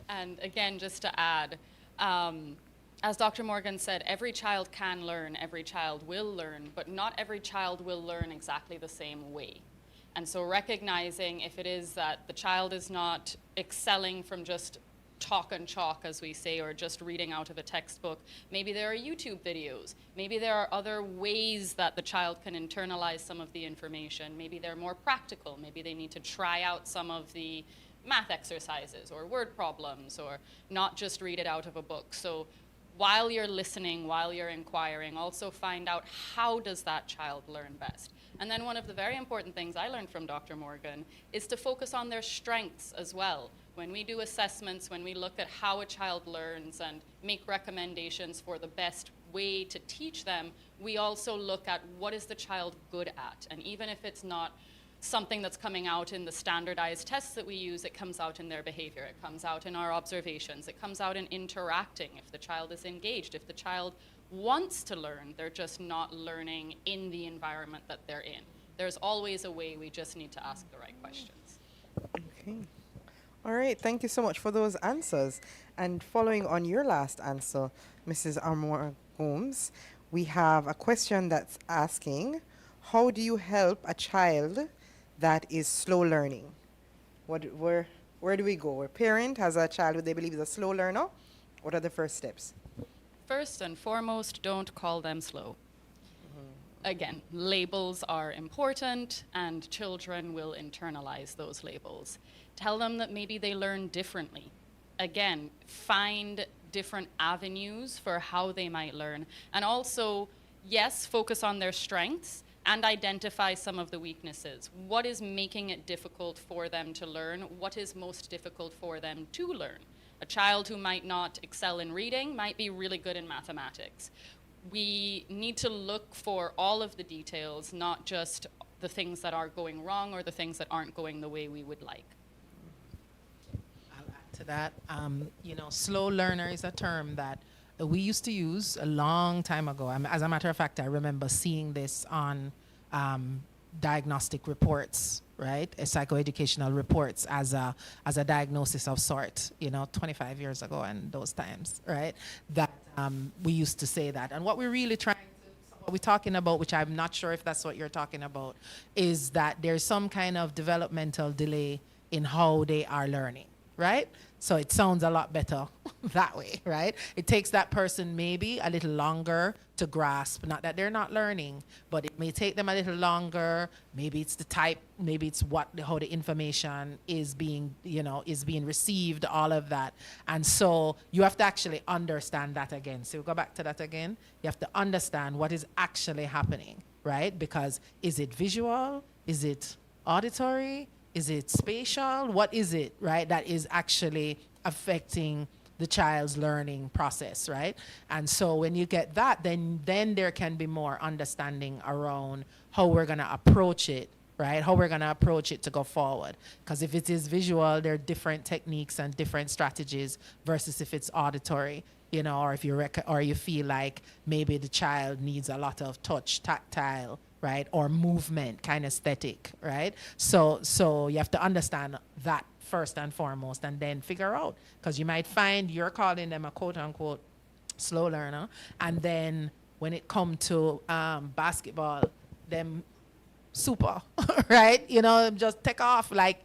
And again, just to add, as Dr. Morgan said, every child can learn, every child will learn, but not every child will learn exactly the same way. And so recognizing if it is that the child is not excelling from just talk and chalk, as we say, or just reading out of a textbook, maybe there are YouTube videos. Maybe there are other ways that the child can internalize some of the information. Maybe they're more practical. Maybe they need to try out some of the math exercises or word problems, or not just read it out of a book. So while you're listening, while you're inquiring, also find out, how does that child learn best? And then one of the very important things I learned from Dr. Morgan is to focus on their strengths as well. When we do assessments, when we look at how a child learns and make recommendations for the best way to teach them, we also look at what is the child good at. And even if it's not something that's coming out in the standardized tests that we use. It comes out in their behavior. It comes out in our observations. It comes out in interacting. If the child is engaged, if the child wants to learn, they're just not learning in the environment that they're in. There's always a way. We just need to ask the right questions. Okay. All right. Thank you so much for those answers. And following on your last answer, Mrs. Armour Gomes, we have a question that's asking, how do you help a child that is slow learning? Where do we go? A parent has a child who they believe is a slow learner. What are the first steps? First and foremost, don't call them slow. Again, labels are important, and children will internalize those labels. Tell them that maybe they learn differently. Again, find different avenues for how they might learn. And also, yes, focus on their strengths and identify some of the weaknesses. What is making it difficult for them to learn? What is most difficult for them to learn? A child who might not excel in reading might be really good in mathematics. We need to look for all of the details, not just the things that are going wrong or the things that aren't going the way we would like. I'll add to that. Slow learner is a term that we used to use a long time ago. As a matter of fact, I remember seeing this on diagnostic reports, right? Psychoeducational reports as a diagnosis of sort, 25 years ago and those times, right? That we used to say that. And what we're really what we're talking about, which I'm not sure if that's what you're talking about, is that there's some kind of developmental delay in how they are learning, right? So it sounds a lot better that way, right? It takes that person maybe a little longer to grasp, not that they're not learning, but it may take them a little longer. Maybe it's the type, maybe it's how the information is being received, all of that. And so you have to actually understand that again. So we'll go back to that again. You have to understand what is actually happening, right? Because is it visual? Is it auditory? Is it spatial? What is it, right, that is actually affecting the child's learning process, right? And so when you get that, then there can be more understanding around how we're going to approach it, right? How we're going to approach it to go forward. Because if it is visual, there are different techniques and different strategies versus if it's auditory, or if you feel like maybe the child needs a lot of touch, tactile, right, or movement, kinesthetic, right? So you have to understand that first and foremost, and then figure out, because you might find you're calling them a quote unquote slow learner, and then when it come to basketball, them super, right? Just take off like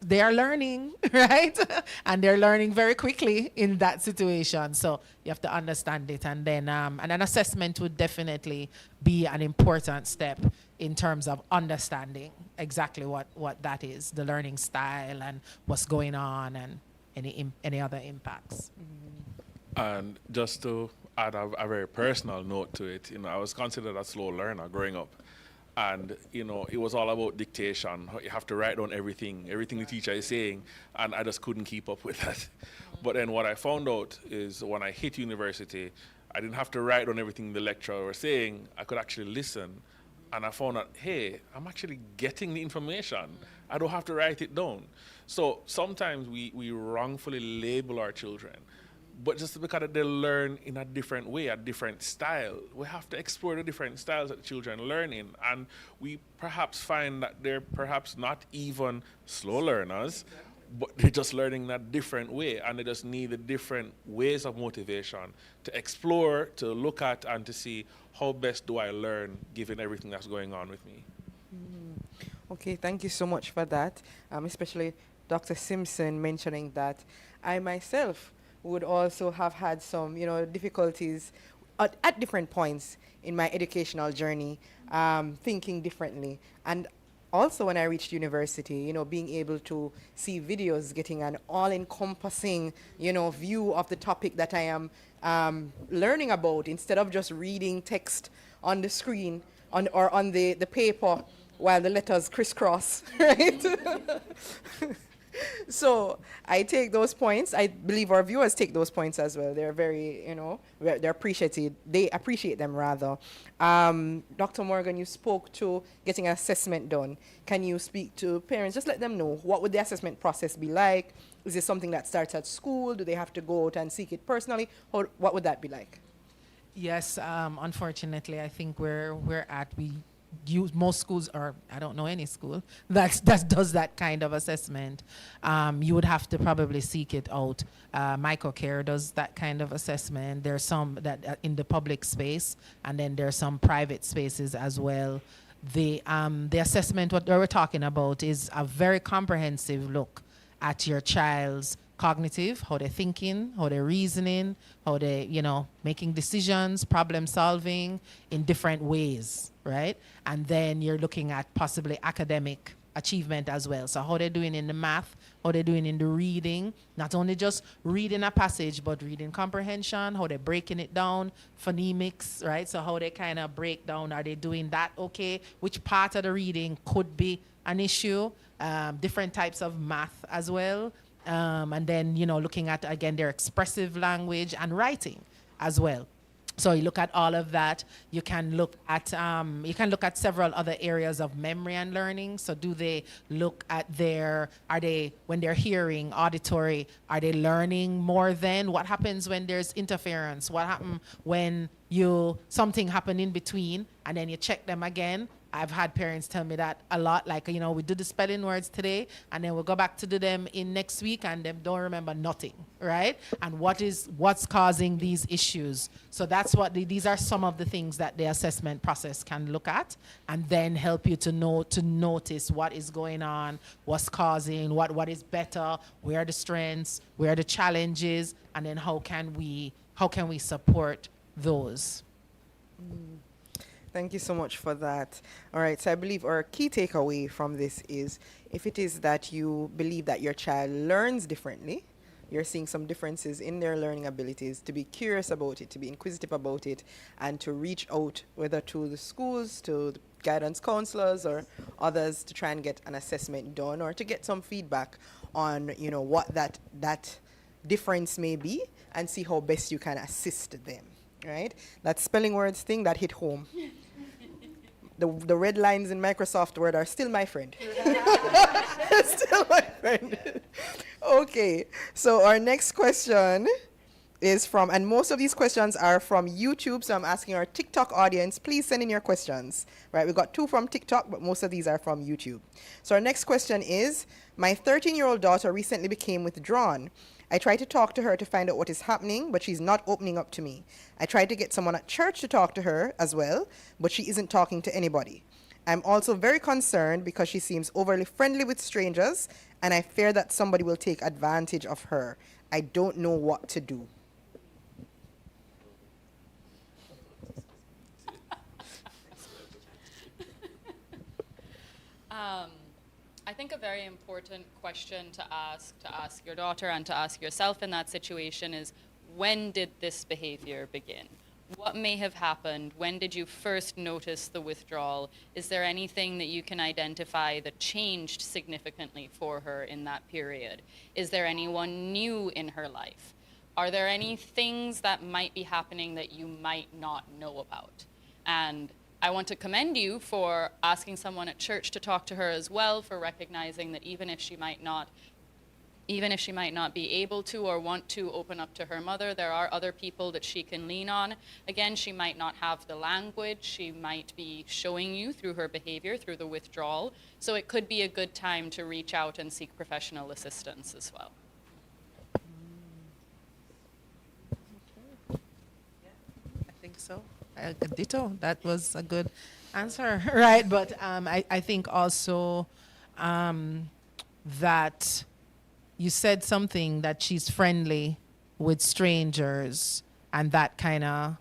they're learning, right? And they're learning very quickly in that situation. So you have to understand it. And then an assessment would definitely be an important step in terms of understanding exactly what that is, the learning style and what's going on and any other impacts. And just to add a very personal note to it, I was considered a slow learner growing up. And, it was all about dictation. You have to write down everything the teacher is saying, and I just couldn't keep up with that. But then what I found out is when I hit university, I didn't have to write down everything the lecturer was saying. I could actually listen. And I found out, hey, I'm actually getting the information. I don't have to write it down. So sometimes we wrongfully label our children. But just because they learn in a different way, a different style, we have to explore the different styles that the children learn in. And we perhaps find that they're perhaps not even slow learners, but they're just learning in a different way. And they just need the different ways of motivation to explore, to look at, and to see how best do I learn given everything that's going on with me. Okay, thank you so much for that, especially Dr. Simpson mentioning that I myself would also have had some, difficulties at different points in my educational journey, thinking differently. And also when I reached university, being able to see videos, getting an all-encompassing, view of the topic that I am learning about, instead of just reading text on the screen or on the paper while the letters crisscross, right? So I take those points. I believe our viewers take those points as well. They're very, they're appreciated. They appreciate them rather. Dr. Morgan, you spoke to getting an assessment done. Can you speak to parents? Just let them know, what would the assessment process be like? Is this something that starts at school? Do they have to go out and seek it personally? What would that be like? Yes, unfortunately, I think where we're at, we use most schools, or I don't know any school that does that kind of assessment. You would have to probably seek it out. Microcare does that kind of assessment. There's some that in the public space, and then there's some private spaces as well. The assessment what we're talking about is a very comprehensive look at your child's cognitive, how they're thinking, how they're reasoning, how they, making decisions, problem solving in different ways, right? And then you're looking at possibly academic achievement as well. So how they're doing in the math, how they're doing in the reading, not only just reading a passage, but reading comprehension, how they're breaking it down, phonemics, right? So how they kind of break down, are they doing that okay? Which part of the reading could be an issue? Different types of math as well. And then, looking at, again, their expressive language and writing as well. So you look at all of that. You can look at several other areas of memory and learning. So do they look at when they're hearing, auditory, are they learning more than? What happens when there's interference? What happens when something happened in between and then you check them again? I've had parents tell me that a lot, like, we do the spelling words today, and then we'll go back to do them in next week, and they don't remember nothing, right? And what's causing these issues? So that's these are some of the things that the assessment process can look at, and then help you to notice what is going on, what's causing, what is better, where are the strengths, where are the challenges, and then how can we support those? Thank you so much for that. All right, so I believe our key takeaway from this is, if it is that you believe that your child learns differently, you're seeing some differences in their learning abilities, to be curious about it, to be inquisitive about it, and to reach out, whether to the schools, to the guidance counselors or others, to try and get an assessment done, or to get some feedback on, what that difference may be, and see how best you can assist them. Right? That spelling words thing, that hit home. The red lines in Microsoft Word are still my friend. Still my friend. Okay, so our next question is and most of these questions are from YouTube, so I'm asking our TikTok audience, please send in your questions. Right, we got 2 from TikTok, but most of these are from YouTube. So our next question is, my 13-year-old daughter recently became withdrawn. I tried to talk to her to find out what is happening, but she's not opening up to me. I tried to get someone at church to talk to her as well, but she isn't talking to anybody. I'm also very concerned because she seems overly friendly with strangers, and I fear that somebody will take advantage of her. I don't know what to do. I think a very important question to ask your daughter and to ask yourself in that situation is, when did this behavior begin? What may have happened? When did you first notice the withdrawal? Is there anything that you can identify that changed significantly for her in that period? Is there anyone new in her life? Are there any things that might be happening that you might not know about? And I want to commend you for asking someone at church to talk to her as well, for recognizing that even if she might not be able to or want to open up to her mother, there are other people that she can lean on. Again, she might not have the language. She might be showing you through her behavior, through the withdrawal. So it could be a good time to reach out and seek professional assistance as well. I think so. Ditto. That was a good answer, right? But I think also that you said something that she's friendly with strangers, and that kind of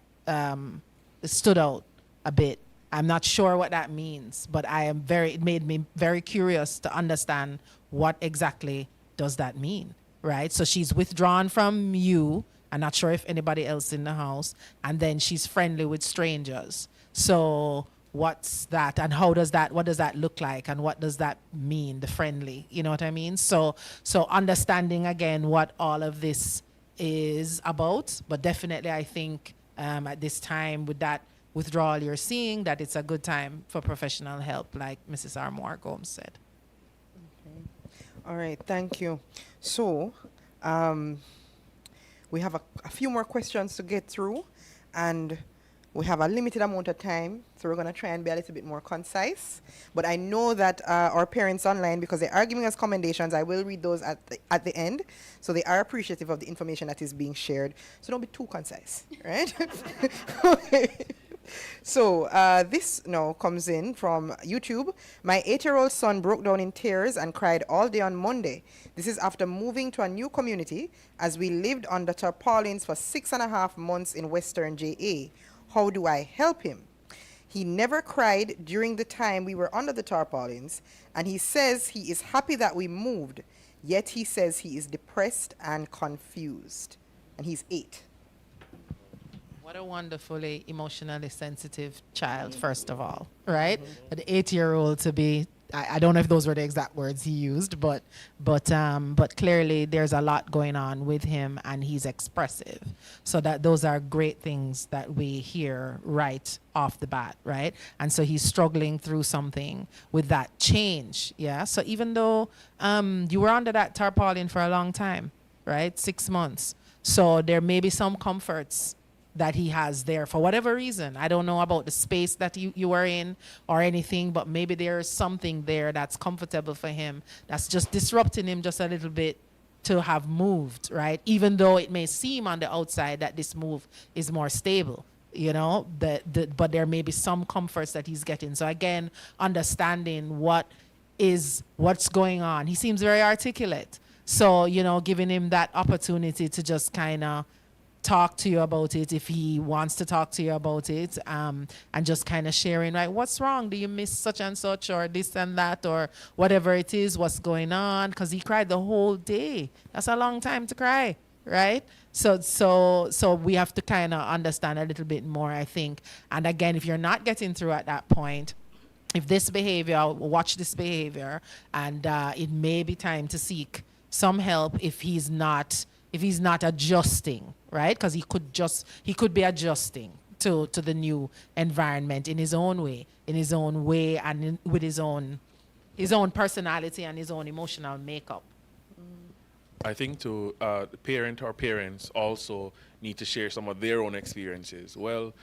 stood out a bit. I'm not sure what that means, but it made me very curious to understand what exactly does that mean, right? So she's withdrawn from you. I'm not sure if anybody else in the house, and then she's friendly with strangers. So what's that and what does that look like and what does that mean, the friendly, you know what I mean? So understanding again what all of this is about, but definitely I think at this time with that withdrawal you're seeing, that it's a good time for professional help, like Mrs. Armour Gomes said. All right, thank you. So, we have a few more questions to get through, and we have a limited amount of time, so we're going to try and be a little bit more concise. But I know that our parents online, because they are giving us commendations, I will read those at the end. So they are appreciative of the information that is being shared. So don't be too concise, right? Okay. So this now comes in from YouTube. My 8-year-old son broke down in tears and cried all day on Monday. This is after moving to a new community, as we lived under tarpaulins for 6.5 months in Western JA. How do I help him? He never cried during the time we were under the tarpaulins, and he says he is happy that we moved, yet he says he is depressed and confused. And he's 8. What a wonderfully emotionally sensitive child, first of all, right? An 8-year-old to be, I don't know if those were the exact words he used, but clearly there's a lot going on with him and he's expressive. So that those are great things that we hear right off the bat, right? And so he's struggling through something with that change, yeah? So even though you were under that tarpaulin for a long time, right? 6 months. So there may be some comforts that he has there for whatever reason. I don't know about the space that you were in or anything, but maybe there's something there that's comfortable for him, that's just disrupting him just a little bit to have moved, right? Even though it may seem on the outside that this move is more stable, you know, but there may be some comforts that he's getting. So again, understanding what's going on. He seems very articulate. So, you know, giving him that opportunity to just kind of talk to you about it if he wants to talk to you about it, and just kind of sharing, like, what's wrong? Do you miss such and such or this and that or whatever it is, what's going on? Because he cried the whole day. That's a long time to cry, right? So we have to kind of understand a little bit more, I think. And again, if you're not getting through at that point, if this behavior, watch this behavior, and it may be time to seek some help if he's not adjusting, right? Because he could be adjusting to the new environment in his own way, and with his own personality and his own emotional makeup. I think to the parent or parents also need to share some of their own experiences. Well,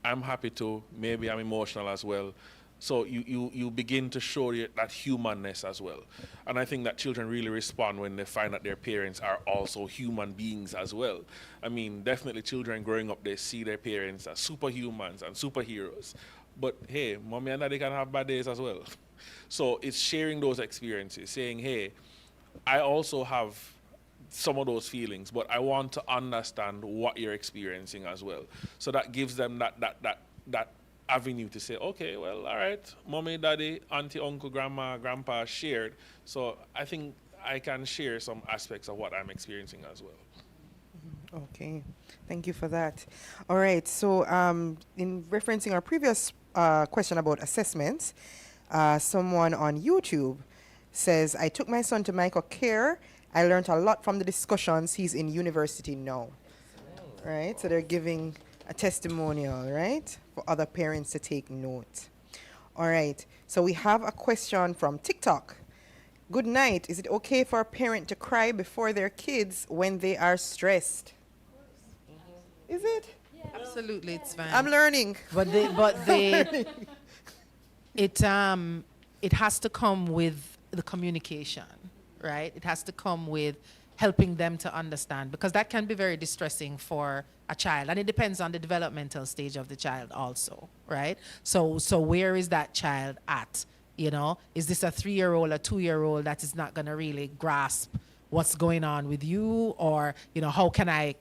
I'm happy to, maybe I'm emotional as well. So you begin to show that humanness as well. And I think that children really respond when they find that their parents are also human beings as well. I mean, definitely children growing up, they see their parents as superhumans and superheroes. But hey, mommy and daddy can have bad days as well. So it's sharing those experiences, saying, hey, I also have some of those feelings, but I want to understand what you're experiencing as well. So that gives them that avenue to say, okay, well, all right, mommy, daddy, auntie, uncle, grandma, grandpa shared. So I think I can share some aspects of what I'm experiencing as well. Okay, thank you for that. All right, so in referencing our previous question about assessments, someone on YouTube says, I took my son to Michael Care. I learned a lot from the discussions. He's in university now. Right, so they're giving a testimonial, right, for other parents to take note. All right, so we have a question from TikTok. Good night. Is it okay for a parent to cry before their kids when they are stressed? Is it? Absolutely, it's fine. I'm learning. It has to come with the communication, right? It has to come with helping them to understand, because that can be very distressing for a child, and it depends on the developmental stage of the child also, right? So where is that child at? You know, is this a 3-year-old, a 2-year-old that is not going to really grasp what's going on with you? Or, you know, how can I,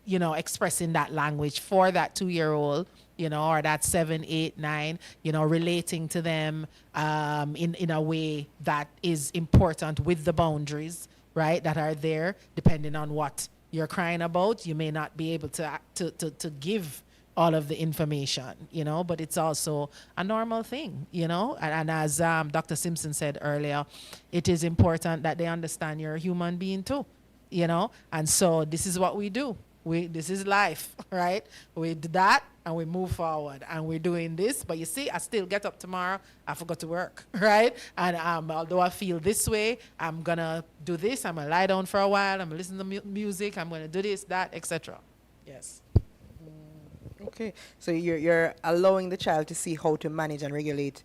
you know, express in that language for that 2-year-old, you know, or that 7, 8, 9, you know, relating to them in a way that is important with the boundaries, right, that are there, depending on what you're crying about. You may not be able to give all of the information, you know, but it's also a normal thing, you know. And as Dr. Simpson said earlier, it is important that they understand you're a human being too, you know. And so this is what we do. This is life, right? We do that and we move forward and we're doing this. But you see, I still get up tomorrow. I forgot to work, right? And although I feel this way, I'm going to do this. I'm going to lie down for a while. I'm going to listen to music. I'm going to do this, that, etc. Yes. Okay, so you're allowing the child to see how to manage and regulate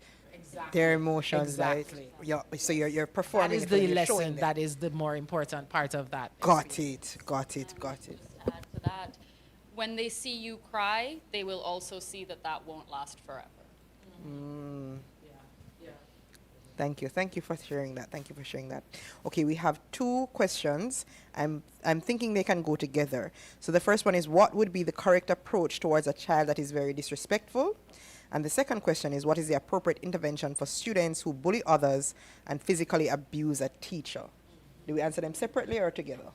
their emotions. Exactly. Right? So you're That performing is it the when you're showing lesson. them. That is the more important part of that. Got it. Add to that, when they see you cry, they will also see that that won't last forever. Thank you for sharing that. Okay, we have two questions. I'm thinking they can go together. So the first one is, what would be the correct approach towards a child that is very disrespectful? And the second question is, what is the appropriate intervention for students who bully others and physically abuse a teacher? Do we answer them separately or together?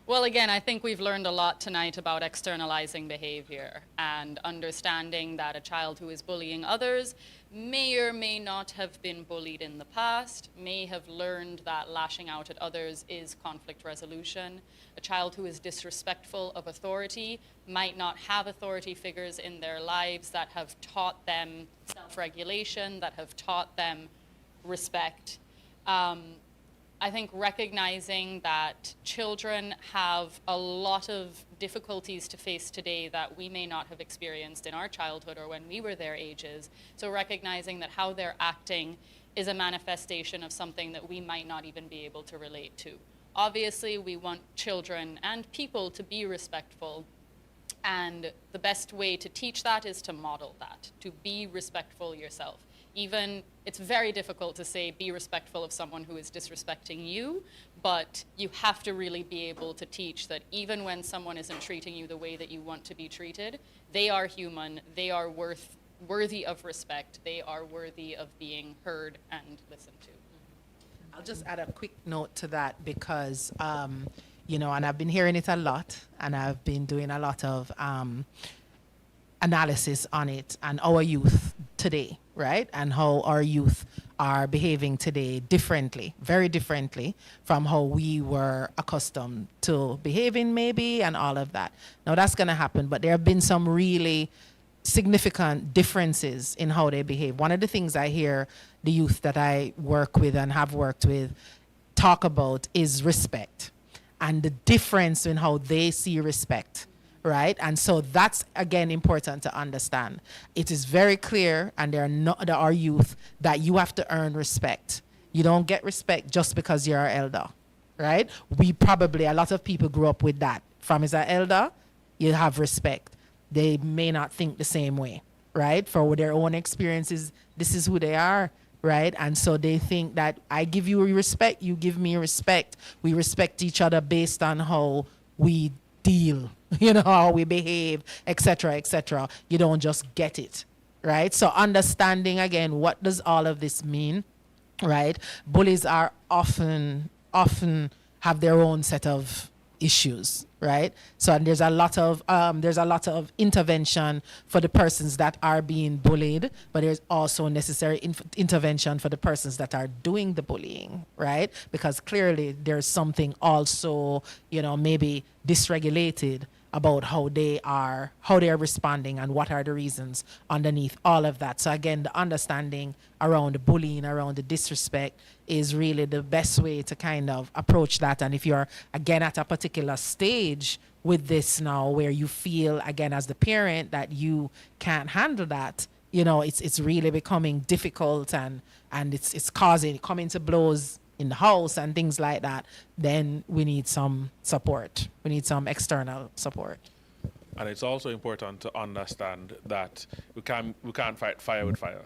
Well, again, I think we've learned a lot tonight about externalizing behavior and understanding that a child who is bullying others may or may not have been bullied in the past, may have learned that lashing out at others is conflict resolution. A child who is disrespectful of authority might not have authority figures in their lives that have taught them self-regulation, that have taught them respect. I think recognizing that children have a lot of difficulties to face today that we may not have experienced in our childhood or when we were their ages. So recognizing that how they're acting is a manifestation of something that we might not even be able to relate to. Obviously, we want children and people to be respectful. And the best way to teach that is to model that, to be respectful yourself. Even, it's very difficult to say be respectful of someone who is disrespecting you, but you have to really be able to teach that even when someone isn't treating you the way that you want to be treated, they are human, they are worthy of respect, they are worthy of being heard and listened to. I'll just add a quick note to that because, you know, and I've been hearing it a lot, and I've been doing a lot of analysis on it and our youth today, right? And how our youth are behaving today differently, very differently from how we were accustomed to behaving maybe and all of that. Now that's going to happen, but there have been some really significant differences in how they behave. One of the things I hear the youth that I work with and have worked with talk about is respect and the difference in how they see respect. Right? And so that's, again, important to understand. It is very clear, and there are youth, that you have to earn respect. You don't get respect just because you're an elder, right? A lot of people grew up with that. From as an elder, you have respect. They may not think the same way, right? For their own experiences, this is who they are, right? And so they think that I give you respect, you give me respect. We respect each other based on how we deal, you know, how we behave, etc., etc. You don't just get it, right? So understanding, again, what does all of this mean, right? Bullies are often have their own set of issues, right? So and there's a lot of intervention for the persons that are being bullied, but there's also necessary intervention for the persons that are doing the bullying, right? Because clearly there's something also, you know, maybe dysregulated about how they are responding and what are the reasons underneath all of that. So again, the understanding around the bullying, around the disrespect is really the best way to kind of approach that. And if you're, again, at a particular stage with this now where you feel, again, as the parent that you can't handle that, you know, it's really becoming difficult and it's coming to blows in the house and things like that, then we need some support. We need some external support. And it's also important to understand that we can't fight fire with fire.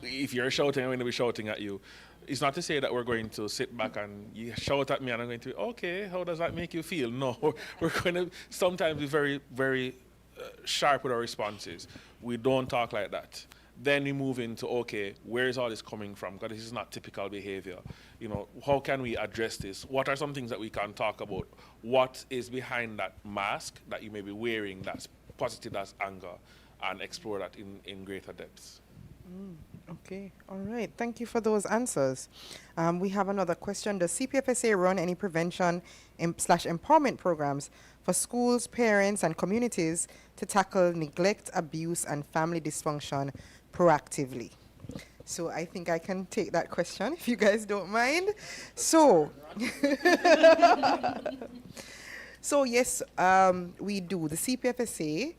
If you're shouting, I'm going to be shouting at you. It's not to say that we're going to sit back and you shout at me and I'm going to be, okay, how does that make you feel? No, we're going to sometimes be very, very sharp with our responses. We don't talk like that. Then we move into, okay, where is all this coming from? Because this is not typical behavior. You know, how can we address this? What are some things that we can talk about? What is behind that mask that you may be wearing that's positive as anger, and explore that in greater depths. Okay, all right. Thank you for those answers. We have another question. Does CPFSA run any prevention slash empowerment programs for schools, parents, and communities to tackle neglect, abuse, and family dysfunction proactively? So I think I can take that question if you guys don't mind. So, so yes, we do. The CPFSA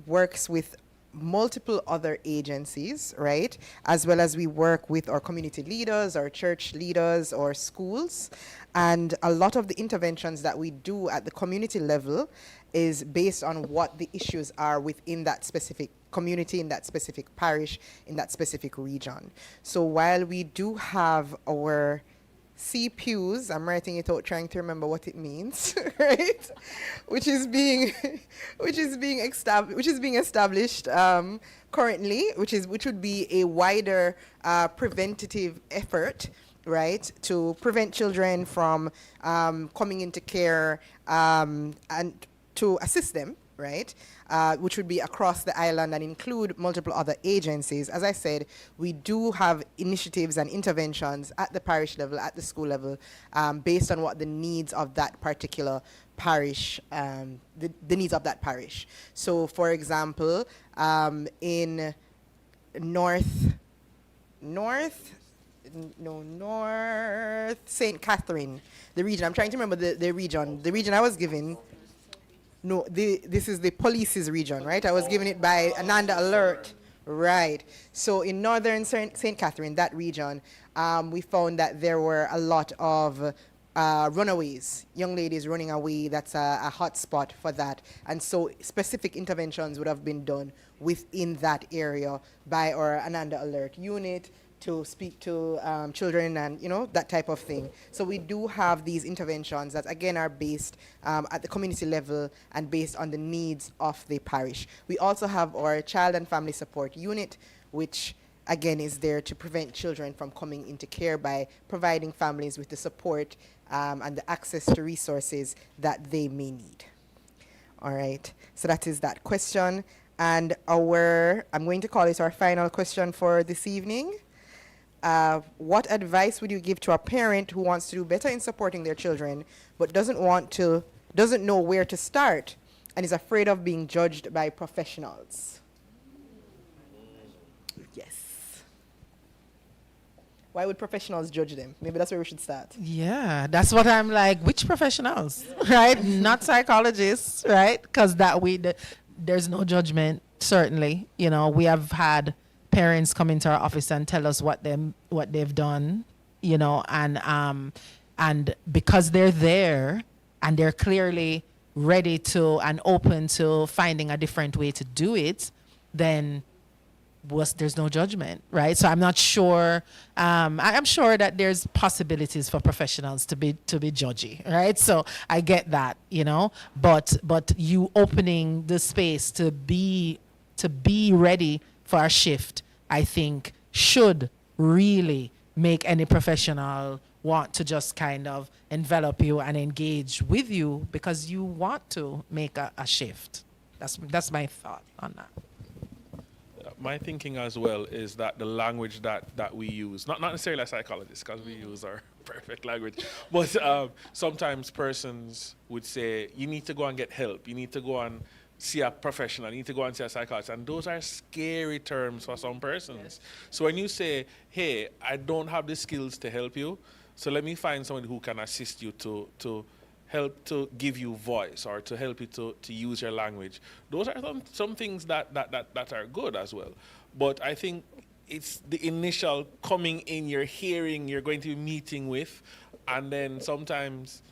works with multiple other agencies, right? As well as we work with our community leaders, our church leaders, or schools. And a lot of the interventions that we do at the community level is based on what the issues are within that specific community, in that specific parish, in that specific region. So while we do have our CPUs, I'm writing it out trying to remember what it means, right? which is being established currently, which would be a wider preventative effort, right, to prevent children from coming into care and to assist them, right, which would be across the island and include multiple other agencies. As I said, we do have initiatives and interventions at the parish level, at the school level, based on what the needs of that particular parish, the needs of that parish. So, for example, in North St. Catherine, the region. I'm trying to remember the region. The region I was given. No, this is the police's region, right? I was given it by Ananda Alert. Right. So in northern St. Catherine, that region, we found that there were a lot of runaways, young ladies running away. That's a hot spot for that. And so specific interventions would have been done within that area by our Ananda Alert unit to speak to children and, you know, that type of thing. So we do have these interventions that, again, are based at the community level and based on the needs of the parish. We also have our Child and Family Support Unit, which, again, is there to prevent children from coming into care by providing families with the support and the access to resources that they may need. All right, so that is that question. And I'm going to call it our final question for this evening. What advice would you give to a parent who wants to do better in supporting their children, but doesn't know where to start and is afraid of being judged by professionals? Yes. Why would professionals judge them? Maybe that's where we should start. Yeah, that's what I'm like. Which professionals, right? Not psychologists, right? Because there's no judgment. Certainly, you know, we have had parents come into our office and tell us what they've done, you know, and because they're there and they're clearly ready to and open to finding a different way to do it, then there's no judgment, right? So I'm not sure. I'm sure that there's possibilities for professionals to be judgy, right? So I get that, you know, but you opening the space to be ready for a shift, I think, should really make any professional want to just kind of envelop you and engage with you because you want to make a shift. That's my thought on that. My thinking as well is that the language that we use, not necessarily as psychologists, because we use our perfect language, but sometimes persons would say, you need to go and get help. You need to go and see a professional, you need to go and see a psychologist. And those are scary terms for some persons. Yes. So when you say, hey, I don't have the skills to help you, so let me find someone who can assist you to help to give you voice or to help you to use your language. Those are some things that are good as well. But I think it's the initial coming in, you're hearing, you're going to be meeting with, and then sometimes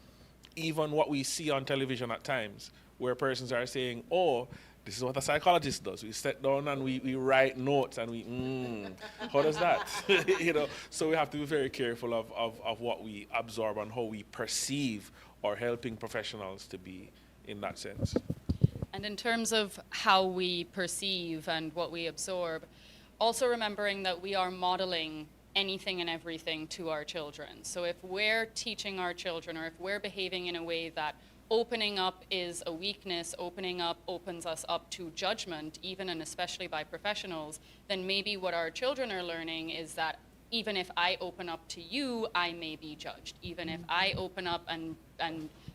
even what we see on television at times, where persons are saying, oh, this is what a psychologist does. We sit down and we write notes and how does that? You know, so we have to be very careful of what we absorb and how we perceive our helping professionals to be in that sense. And in terms of how we perceive and what we absorb, Also remembering that we are modeling anything and everything to our children. So if we're teaching our children, or if we're behaving in a way that opening up is a weakness, opening up opens us up to judgment, even and especially by professionals, then maybe what our children are learning is that even if I open up to you, I may be judged. Even if I open up and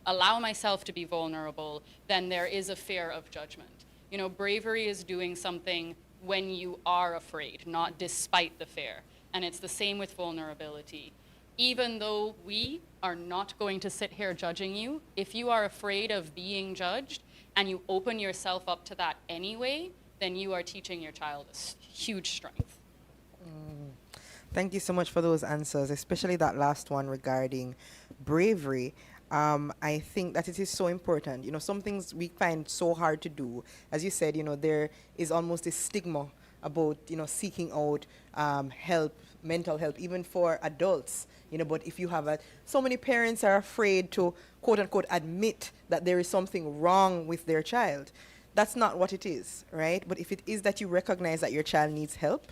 allow myself to be vulnerable, then there is a fear of judgment. You know, bravery is doing something when you are afraid, not despite the fear. And it's the same with vulnerability. Even though we are not going to sit here judging you, if you are afraid of being judged and you open yourself up to that anyway, then you are teaching your child a huge strength. Thank you so much for those answers, especially that last one regarding bravery. I think that it is so important. You know, some things we find so hard to do. As you said, you know, there is almost a stigma about, you know, seeking out help, mental help, even for adults. You know, but if you have so many parents are afraid to, quote unquote, admit that there is something wrong with their child. That's not what it is, right? But if it is that you recognize that your child needs help,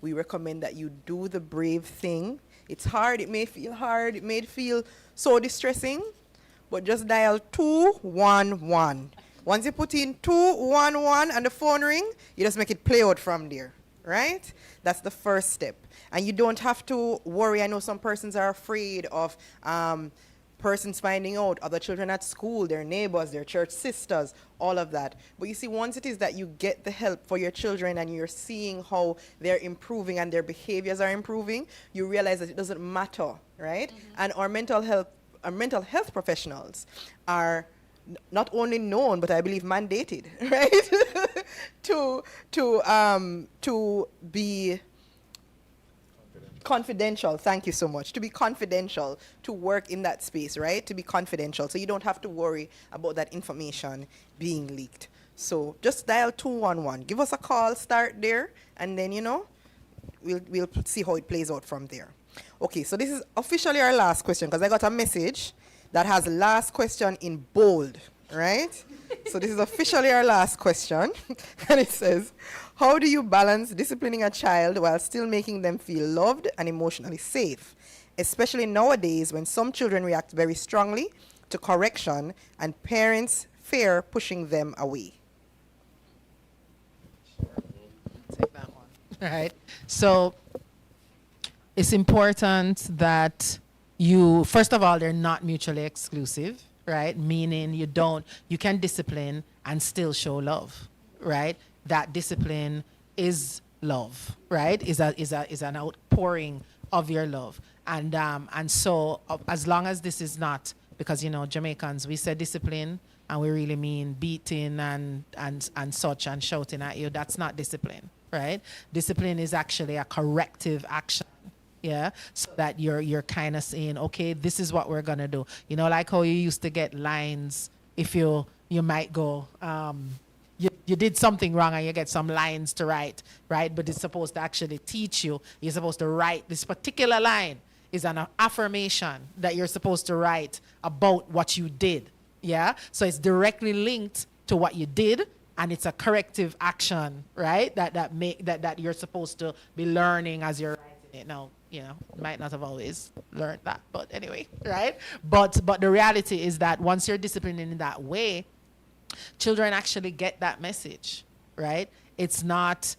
we recommend that you do the brave thing. It's hard, it may feel so distressing, but just dial 211. Once you put in 211 and the phone ring, you just make it play out from there, right? That's the first step. And you don't have to worry. I know some persons are afraid of persons finding out, other children at school, their neighbors, their church sisters, all of that. But you see, once it is that you get the help for your children and you're seeing how they're improving and their behaviors are improving, you realize that it doesn't matter, right? And our mental health professionals are not only known, but I believe mandated, right? to be confidential. Thank you so much. To be confidential, to work in that space, right? To be confidential. So you don't have to worry about that information being leaked. So just dial 211. Give us a call, start there, and then, you know, we'll see how it plays out from there. Okay, so this is officially our last question because I got a message that has last question in bold, right? So this is officially our last question. And it says, how do you balance disciplining a child while still making them feel loved and emotionally safe, especially nowadays when some children react very strongly to correction and parents fear pushing them away? Take that one. All right. So it's important that you, first of all, they're not mutually exclusive, right? Meaning you can discipline and still show love, right? That discipline is love, right? Is an outpouring of your love. And so as long as this is not, because, you know, Jamaicans, we say discipline and we really mean beating and such and shouting at you. That's not discipline, right? Discipline is actually a corrective action. Yeah, so that you're kind of saying, okay, this is what we're gonna do. You know, like how you used to get lines if you might go, you did something wrong and you get some lines to write, right? But it's supposed to actually teach you. You're supposed to write this particular line is an affirmation that you're supposed to write about what you did. Yeah, so it's directly linked to what you did. And it's a corrective action, right? That you're supposed to be learning as you're writing it. Now, you know, might not have always learned that, but anyway, right? But the reality is that once you're disciplined in that way, children actually get that message, right? It's not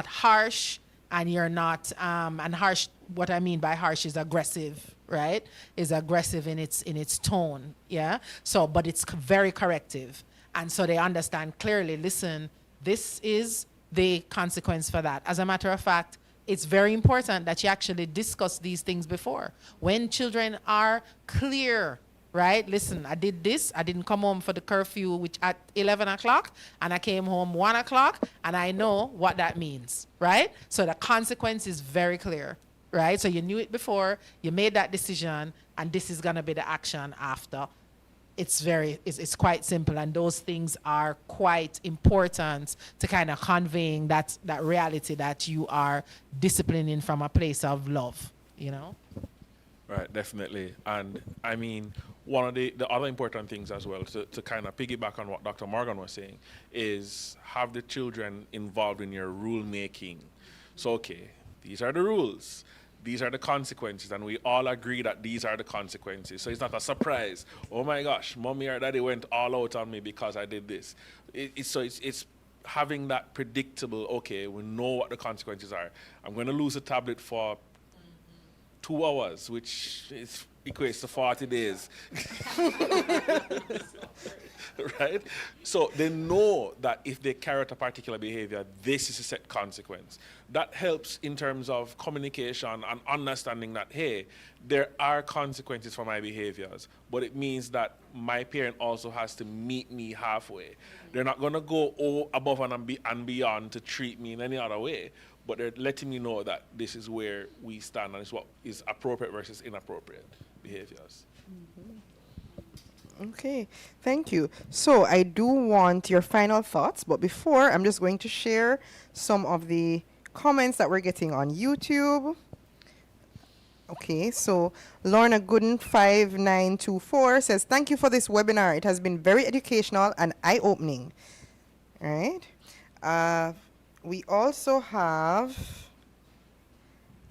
harsh, and you're not and harsh. What I mean by harsh is aggressive, right? Is aggressive in its tone, yeah. So, but it's very corrective, and so they understand clearly. Listen, this is the consequence for that. As a matter of fact, it's very important that you actually discuss these things before. When children are clear, right? Listen, I did this. I didn't come home for the curfew which at 11 o'clock, and I came home 1 o'clock, and I know what that means, right? So the consequence is very clear, right? So you knew it before, you made that decision, and this is going to be the action after. It's quite simple, and those things are quite important to kind of conveying that reality that you are disciplining from a place of love, you know? Right, definitely. And I mean, one of the other important things as well, to kind of piggyback on what Dr. Morgan was saying, is have the children involved in your rule making. So, okay, these are the rules. These are the consequences, and we all agree that these are the consequences. So it's not a surprise. Oh my gosh, mommy or daddy went all out on me because I did this. It's having that predictable, okay, we know what the consequences are. I'm going to lose a tablet for 2 hours, which equates to 40 days. Right? So they know that if they carry out a particular behavior, this is a set consequence. That helps in terms of communication and understanding that, hey, there are consequences for my behaviors, but it means that my parent also has to meet me halfway. They're not going to go above and beyond to treat me in any other way, but they're letting me know that this is where we stand and it's what is appropriate versus inappropriate behaviors. Okay, thank you. So I do want your final thoughts, but before, I'm just going to share some of the comments that we're getting on YouTube. Okay, so Lorna Gooden 5924 says, thank you for this webinar. It has been very educational and eye-opening. All right. We also have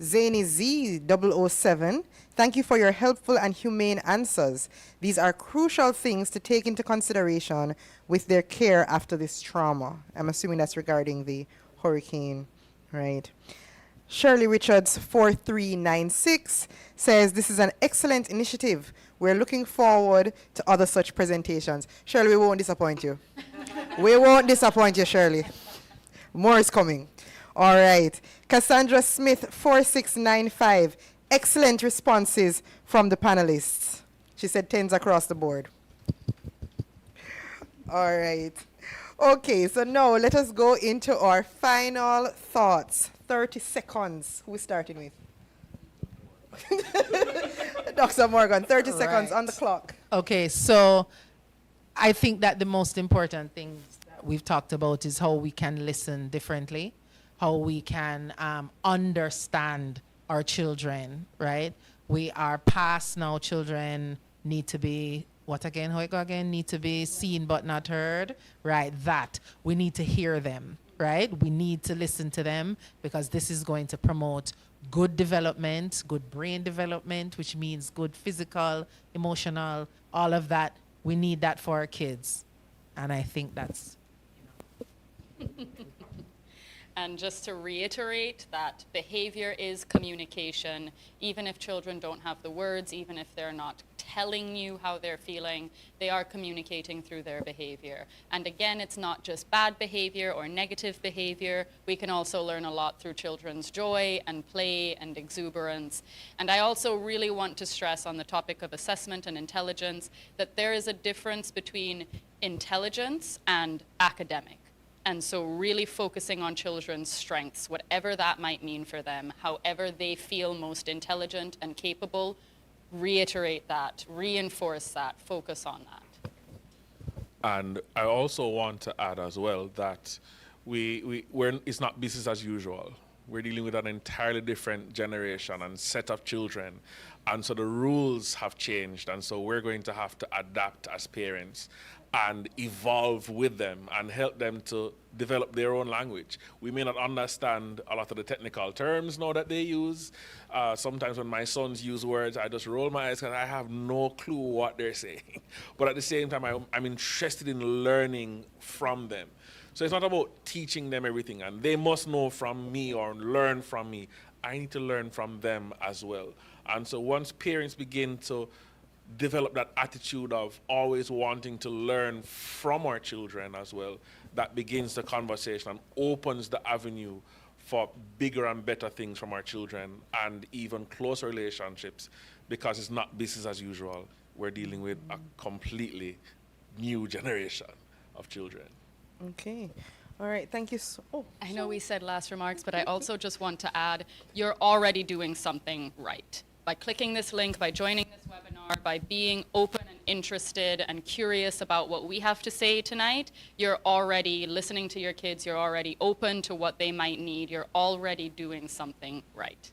Zany Z007. Thank you for your helpful and humane answers. These are crucial things to take into consideration with their care after this trauma. I'm assuming that's regarding the hurricane, right? Shirley Richards 4396 says, this is an excellent initiative. We're looking forward to other such presentations. Shirley, we won't disappoint you. We won't disappoint you, Shirley. More is coming. All right. Cassandra Smith 4695. Excellent responses from the panelists. She said 10s across the board. All right. Okay, so now let us go into our final thoughts. 30 seconds. Who is starting with? Dr. Morgan, 30 seconds on the clock. Okay, so I think that the most important things that we've talked about is how we can listen differently, how we can understand our children, right? We are past now. Children need to be, what again? How it go again? Need to be seen but not heard, right? That. We need to hear them, right? We need to listen to them because this is going to promote good development, good brain development, which means good physical, emotional, all of that. We need that for our kids. And I think that's, And just to reiterate that behavior is communication. Even if children don't have the words, even if they're not telling you how they're feeling, they are communicating through their behavior. And again, it's not just bad behavior or negative behavior. We can also learn a lot through children's joy and play and exuberance. And I also really want to stress on the topic of assessment and intelligence that there is a difference between intelligence and academic. And so really focusing on children's strengths, whatever that might mean for them, however they feel most intelligent and capable, reiterate that, reinforce that, focus on that. And I also want to add as well that it's not business as usual. We're dealing with an entirely different generation and set of children. And so the rules have changed. And so we're going to have to adapt as parents and evolve with them and help them to develop their own language. We may not understand a lot of the technical terms now that they use. Sometimes when my sons use words, I just roll my eyes because I have no clue what they're saying. But at the same time, I'm interested in learning from them. So it's not about teaching them everything, and they must know from me or learn from me. I need to learn from them as well. And so once parents begin to develop that attitude of always wanting to learn from our children as well, that begins the conversation and opens the avenue for bigger and better things from our children and even closer relationships, because it's not business as usual. We're dealing with a completely new generation of children. Okay. All right. Thank you. I know we said last remarks, but I also just want to add, you're already doing something right. By clicking this link, by joining this webinar, by being open and interested and curious about what we have to say tonight, you're already listening to your kids, you're already open to what they might need, you're already doing something right.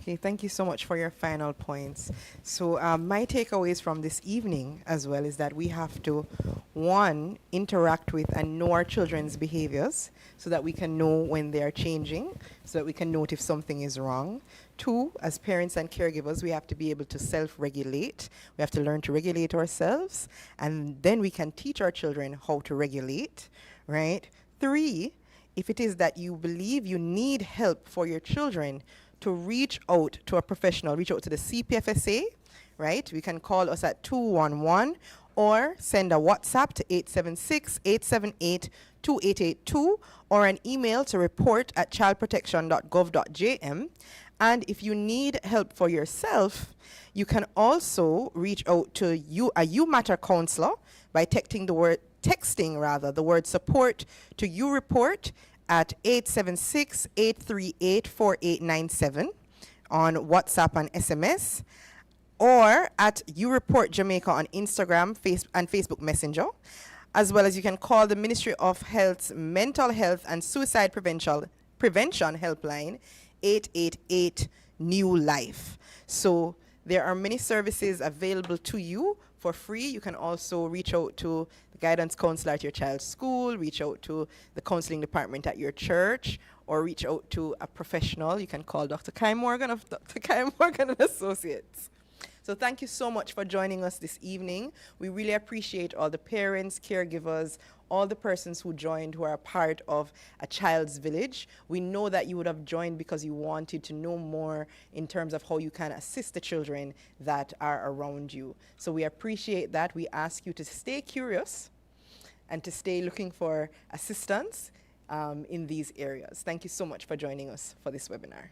Okay, thank you so much for your final points. So my takeaways from this evening as well is that we have to, one, interact with and know our children's behaviors so that we can know when they are changing, so that we can note if something is wrong. Two, as parents and caregivers, we have to be able to self-regulate. We have to learn to regulate ourselves, and then we can teach our children how to regulate, right? Three, if it is that you believe you need help for your children, to reach out to a professional, reach out to the CPFSA, right? We can call us at 211 or send a WhatsApp to 876-878-2882 or an email to report@childprotection.gov.jm. And if you need help for yourself, you can also reach out to a You Matter counselor by texting the word support to You Report at 876-838-4897 on WhatsApp and SMS, or at You Report Jamaica on Instagram and Facebook Messenger, as well as you can call the Ministry of Health's Mental Health and Suicide Prevention Helpline, 888 New Life. So there are many services available to you for free. You can also reach out to the guidance counselor at your child's school, reach out to the counseling department at your church, or reach out to a professional. You can call Dr. Kai Morgan of Dr. Kai Morgan and Associates. So thank you so much for joining us this evening. We really appreciate all the parents, caregivers, all the persons who joined, who are a part of A Child's Village. We know that you would have joined because you wanted to know more in terms of how you can assist the children that are around you. So we appreciate that. We ask you to stay curious and to stay looking for assistance in these areas. Thank you so much for joining us for this webinar.